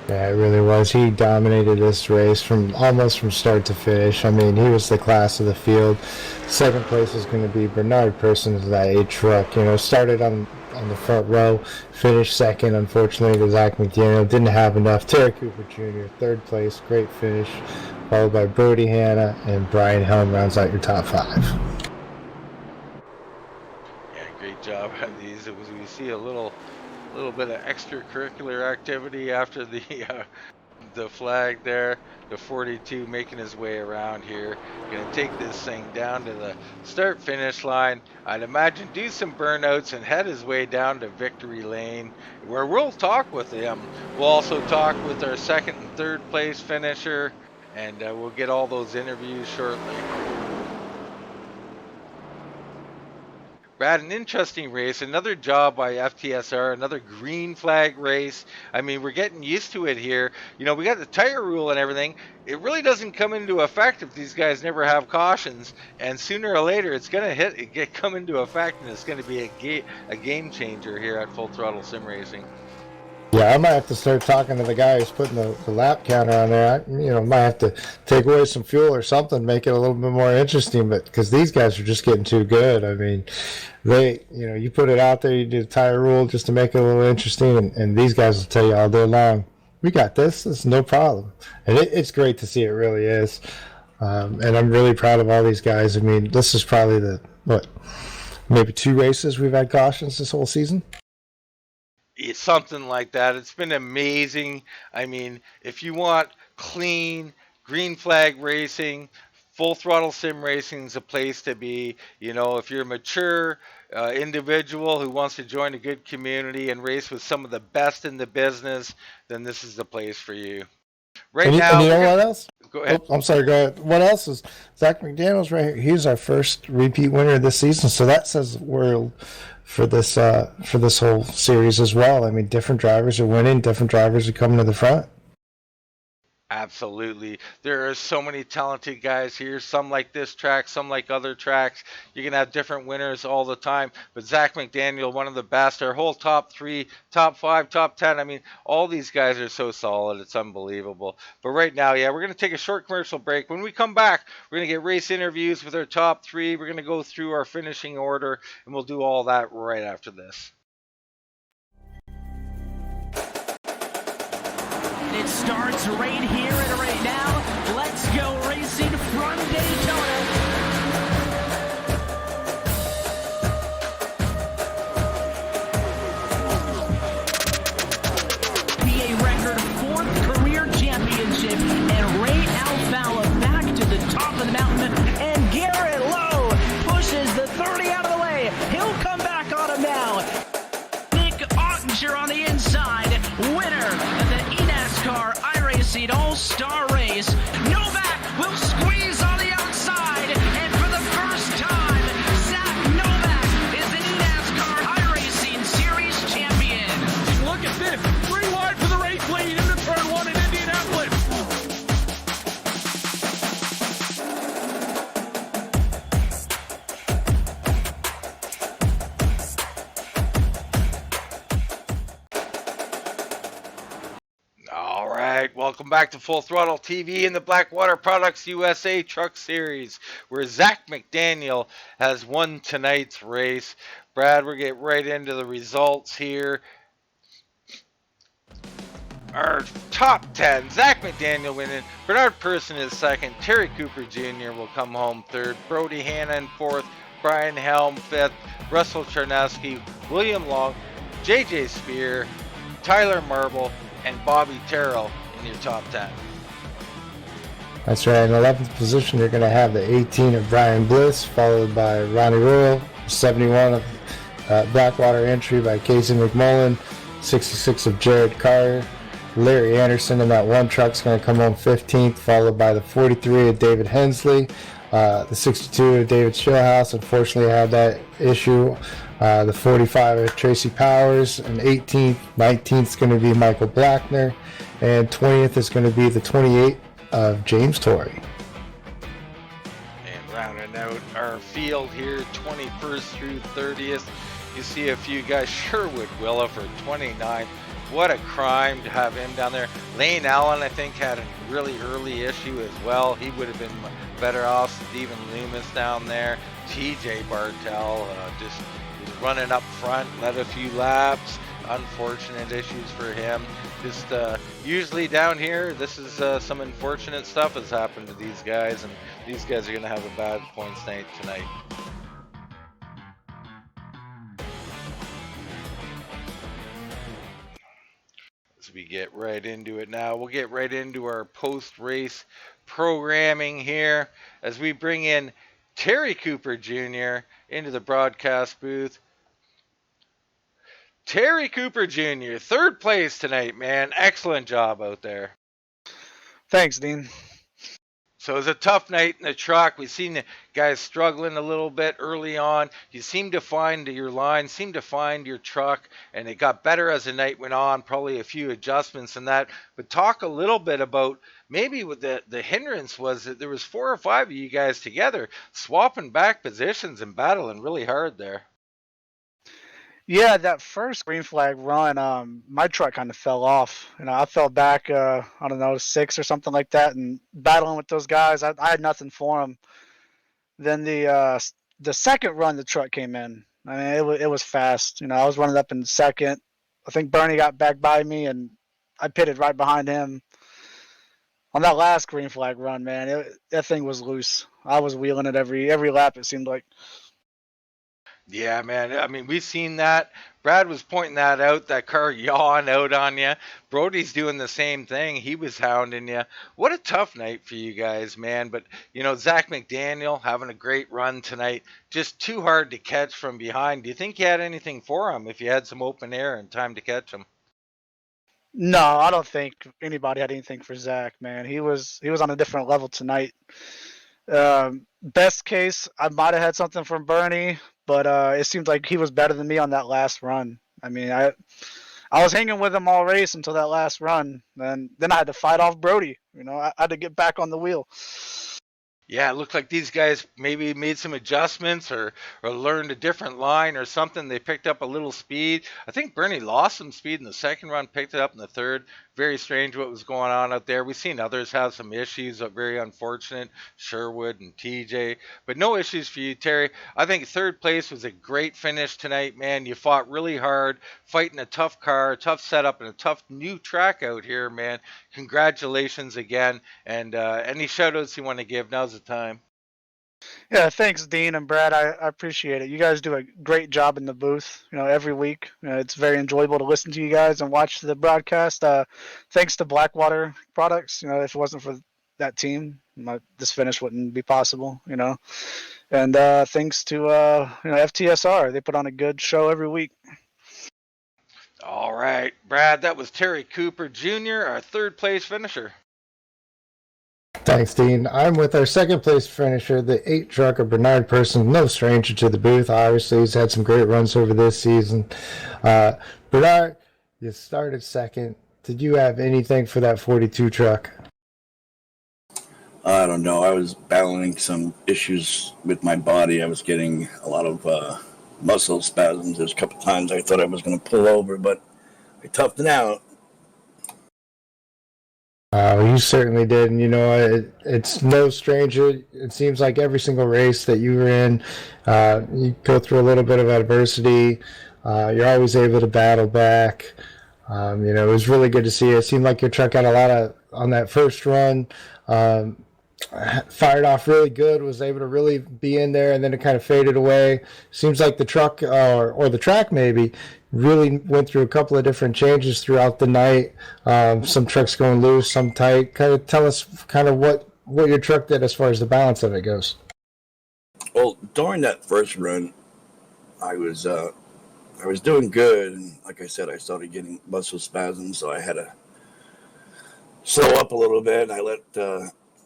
Yeah, it really was. He dominated this race almost from start to finish. I mean, he was the class of the field. Second place is going to be Bernard Persons, that A truck. You know, started on the front row, finished second. Unfortunately, to Zach McDaniel, didn't have enough. Terry Cooper Jr., third place, great finish, followed by Brody Hanna, and Brian Helm rounds out your top 5. Yeah, great job on these. We see a little bit of extracurricular activity after the flag there. The 42 making his way around here. Gonna take this thing down to the start finish line. I'd imagine do some burnouts and head his way down to victory lane, where we'll talk with him. We'll also talk with our second and third place finisher, and we'll get all those interviews shortly. Brad, an interesting race, another job by FTSR, another green flag race. I mean, we're getting used to it here. You know, we got the tire rule and everything. It really doesn't come into effect if these guys never have cautions, and sooner or later it's going to come into effect, and it's going to be a game changer here at Full Throttle Sim Racing. Yeah, I might have to start talking to the guy who's putting the lap counter on there. Might have to take away some fuel or something, make it a little bit more interesting. But because these guys are just getting too good. I mean, you put it out there, you do the tire rule just to make it a little interesting, and these guys will tell you all day long, we got this. It's no problem, and it's great to see. It really is, and I'm really proud of all these guys. I mean, this is probably maybe 2 races we've had cautions this whole season. It's something like that. It's been amazing. I mean, if you want clean green flag racing, Full Throttle Sim Racing is a place to be. You know, if you're a mature individual who wants to join a good community and race with some of the best in the business, then this is the place for you. And you know what else? Go ahead. I'm sorry, go ahead. What else is Zach McDaniel's right here? He's our first repeat winner this season, so that says the world for this whole series as well. I mean, different drivers are winning, different drivers are coming to the front. Absolutely. There are so many talented guys here. Some like this track, some like other tracks. You can have different winners all the time. But Zach McDaniel, one of the best. Our whole top three, top five, top 10. I mean, all these guys are so solid. It's unbelievable. But right now, yeah, we're going to take a short commercial break. When we come back, we're going to get race interviews with our top three. We're going to go through our finishing order, and we'll do all that right after this. It starts right here and right now. Let's go racing from Daytona. PA record fourth career championship, and Ray Alfalla back to the top of the mountain, and Garrett Lowe pushes the 30 out of the way. He'll come back on him now. Nick Ottinger on the inside, winner of the NASCAR iRacing All-Star Race. Novak will squeeze on the outside, and for the first time, Zach Novak is the NASCAR iRacing Series champion. Look at this. 3 wide for the race lead into turn 1 in Indianapolis. All right, welcome back to Full Throttle TV in the Blackwater Products USA Truck Series, where Zach McDaniel has won tonight's race. Brad, we're getting right into the results here. Our top 10, Zach McDaniel winning, Bernard Person is second, Terry Cooper Jr. will come home third, Brody Hanna in fourth, Brian Helm fifth, Russell Charnowski, William Long, JJ Spear, Tyler Marble, and Bobby Terrell in your top 10. That's right. In 11th position, you're going to have the 18 of Brian Bliss, followed by Ronnie Royal, 71 of Blackwater entry by Casey McMullen, 66 of Jared Carr. Larry Anderson in that one truck's going to come home 15th, followed by the 43 of David Hensley. The 62 of David Shillhouse, unfortunately, had that issue. The 45 of Tracy Powers, and 18th, 19th is going to be Michael Blackner, and 20th is going to be the 28 of James Torrey. And rounding out our field here, 21st through 30th, you see a few guys. Sherwood Willa for 29th. What a crime to have him down there. Lane Allen, I think, had a really early issue as well. He would have been better off. Stephen Loomis down there. TJ Bartel just was running up front, led a few laps. Unfortunate issues for him. Just usually down here, this is some unfortunate stuff has happened to these guys, and these guys are going to have a bad points night tonight. As we get right into it now, we'll get right into our post-race programming here as we bring in Terry Cooper Jr. into the broadcast booth. Terry Cooper Jr., third place tonight, man. Excellent job out there. Thanks, Dean. So it was a tough night in the truck. We've seen the guys struggling a little bit early on. You seem to find your line, seem to find your truck, and it got better as the night went on, probably a few adjustments in that. But talk a little bit about maybe what the hindrance was that there was 4 or 5 of you guys together swapping back positions and battling really hard there. Yeah, that first green flag run, my truck kind of fell off. I fell back, I don't know, 6 or something like that, and battling with those guys, I had nothing for them. Then the second run, the truck came in. I mean, it was fast. I was running up in second. I think Bernie got back by me, and I pitted right behind him. On that last green flag run, man, that thing was loose. I was wheeling it every lap, it seemed like. Yeah, man. I mean, we've seen that. Brad was pointing that out, that car yawing out on you. Brody's doing the same thing. He was hounding you. What a tough night for you guys, man. But, Zach McDaniel having a great run tonight. Just too hard to catch from behind. Do you think you had anything for him if you had some open air and time to catch him? No, I don't think anybody had anything for Zach, man. He was on a different level tonight. Best case, I might have had something from Bernie, but it seemed like he was better than me on that last run. I mean, I was hanging with him all race until that last run. Then I had to fight off Brody. I had to get back on the wheel. Yeah, it looked like these guys maybe made some adjustments or learned a different line or something. They picked up a little speed. I think Bernie lost some speed in the second run, picked it up in the third. Very strange what was going on out there. We've seen others have some issues, very unfortunate, Sherwood and TJ. But no issues for you, Terry. I think third place was a great finish tonight, man. You fought really hard, fighting a tough car, a tough setup, and a tough new track out here, man. Congratulations again. And any shout outs you want to give, now's the time. Yeah, thanks, Dean and Brad. I appreciate it. You guys do a great job in the booth. Every week. It's very enjoyable to listen to you guys and watch the broadcast. Thanks to Blackwater Products. If it wasn't for that team, this finish wouldn't be possible. And thanks to FTSR. They put on a good show every week. All right, Brad, that was Terry Cooper Jr., our third place finisher. Thanks, Dean. I'm with our second place finisher, the 8 truck of Bernard Person, no stranger to the booth. Obviously, he's had some great runs over this season. Bernard, you started second. Did you have anything for that 42 truck? I don't know. I was battling some issues with my body. I was getting a lot of muscle spasms. There's a couple times I thought I was going to pull over, but I toughed it out. You certainly did, and it's no stranger. It seems like every single race that you were in, you go through a little bit of adversity. You're always able to battle back. It was really good to see. It seemed like your truck had a lot on that first run. Fired off really good, was able to really be in there, and then it kind of faded away. Seems like the truck or the track maybe really went through a couple of different changes throughout the night. Some trucks going loose, some tight. Kind of tell us what your truck did as far as the balance of it goes. Well, during that first run, I was doing good, and like I said, I started getting muscle spasms, so I had to slow up a little bit. And I let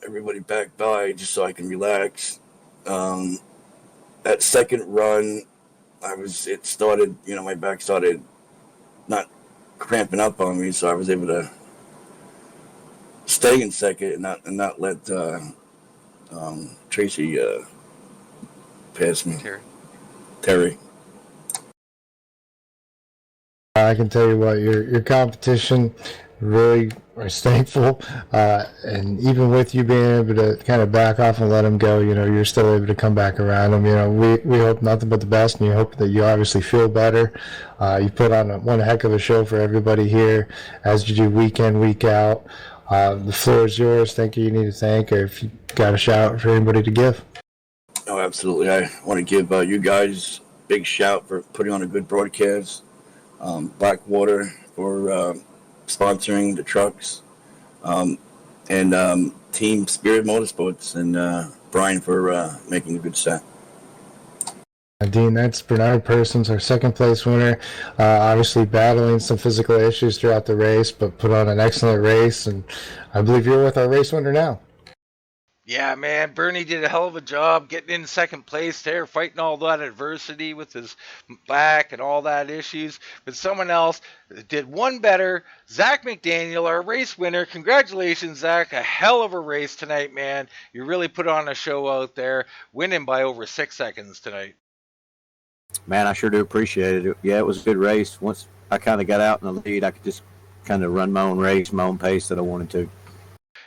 everybody back by just so I can relax. That second run, my back started not cramping up on me, so I was able to stay in second and not let Tracy pass me. Terry. I can tell you what, your competition really is thankful, and even with you being able to kind of back off and let them go, you're still able to come back around them. We hope nothing but the best, and you hope that you obviously feel better. You put on one heck of a show for everybody here, as you do week in, week out. The floor is yours. Thank you need to thank, or if you got a shout out for anybody to give. Oh, absolutely. I want to give you guys a big shout for putting on a good broadcast. Blackwater for sponsoring the trucks, and Team Spirit Motorsports, and Brian for making a good set. Dean, that's Bernard Persons, our second place winner. Obviously battling some physical issues throughout the race, but put on an excellent race, and I believe you're with our race winner now. Yeah, man, Bernie did a hell of a job getting in second place there, fighting all that adversity with his back and all that issues. But someone else did one better. Zach McDaniel, our race winner. Congratulations, Zach. A hell of a race tonight, man. You really put on a show out there, winning by over 6 seconds tonight. Man, I sure do appreciate it. Yeah, it was a good race. Once I kind of got out in the lead, I could just kind of run my own race, my own pace that I wanted to.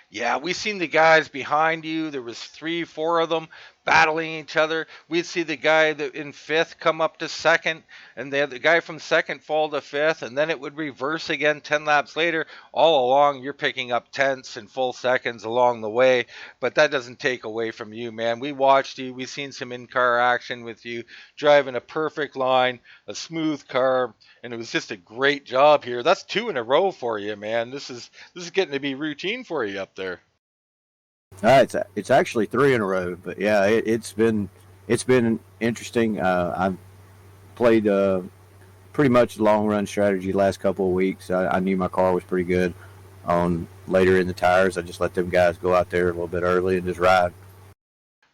Yeah, we seen the guys behind you. There was 3, 4 of them battling each other. We'd see the guy that in 5th come up to 2nd, and the guy from 2nd fall to 5th, and then it would reverse again 10 laps later. All along, you're picking up tenths and full seconds along the way, but that doesn't take away from you, man. We watched you. We seen some in-car action with you, driving a perfect line, a smooth car, and it was just a great job here. That's 2 in a row for you, man. This is getting to be routine for you up there. It's actually 3 in a row, but yeah, it's been interesting. I've played pretty much long run strategy the last couple of weeks. I knew my car was pretty good on later in the tires. I just let them guys go out there a little bit early and just ride.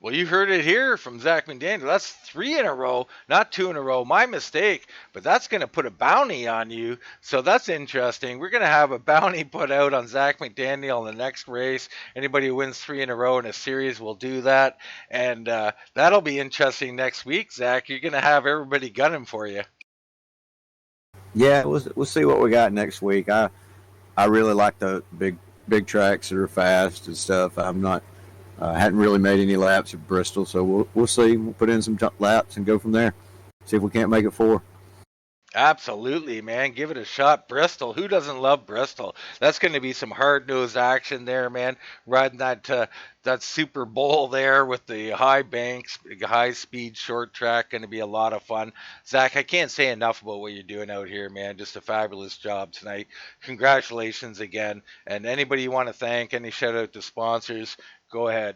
Well, you heard it here from Zach McDaniel. That's 3 in a row, not 2 in a row. My mistake, but that's going to put a bounty on you. So that's interesting. We're going to have a bounty put out on Zach McDaniel in the next race. Anybody who wins 3 in a row in a series will do that. And that'll be interesting next week, Zach. You're going to have everybody gunning for you. Yeah, we'll see what we got next week. I really like the big tracks that are fast and stuff. I'm not hadn't really made any laps at Bristol, so we'll see. We'll put in some laps and go from there. See if we can't make it 4. Absolutely, man. Give it a shot. Bristol. Who doesn't love Bristol? That's going to be some hard-nosed action there, man. Riding that Super Bowl there with the high banks, high-speed short track. Going to be a lot of fun. Zach, I can't say enough about what you're doing out here, man. Just a fabulous job tonight. Congratulations again. And anybody you want to thank, any shout-out to sponsors, go ahead.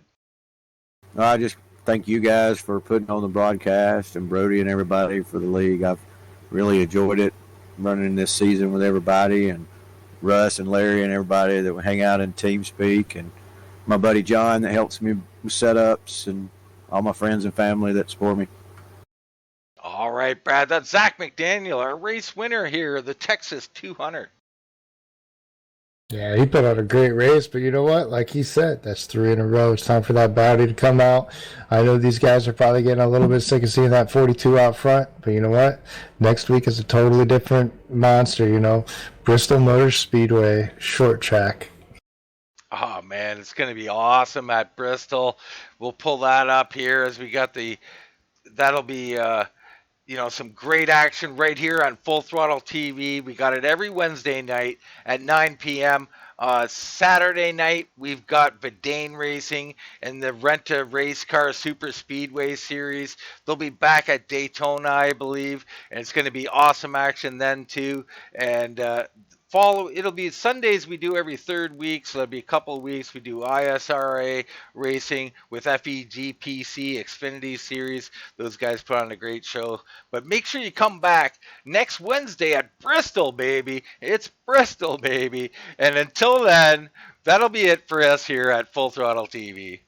I just thank you guys for putting on the broadcast and Brody and everybody for the league. I've really enjoyed it running this season with everybody, and Russ and Larry and everybody that would hang out in TeamSpeak, and my buddy John that helps me with setups, and all my friends and family that support me. All right, Brad. That's Zach McDaniel, our race winner here, the Texas 200. Yeah, he put out a great race, but you know what? Like he said, that's 3 in a row. It's time for that bounty to come out. I know these guys are probably getting a little bit sick of seeing that 42 out front, but you know what? Next week is a totally different monster, you know. Bristol Motor Speedway, short track. Oh, man, it's going to be awesome at Bristol. We'll pull that up here as we got that'll be, some great action right here on Full Throttle TV. We got it every Wednesday night at 9 p.m. Saturday night, we've got Vidane Racing and the Renta Race Car Super Speedway Series. They'll be back at Daytona, I believe, and it's going to be awesome action then, too. And it'll be Sundays we do every third week, so there'll be a couple of weeks we do ISRA racing with FEGPC Xfinity Series. Those guys put on a great show. But make sure you come back next Wednesday at Bristol, baby. It's Bristol, baby. And until then, that'll be it for us here at Full Throttle TV.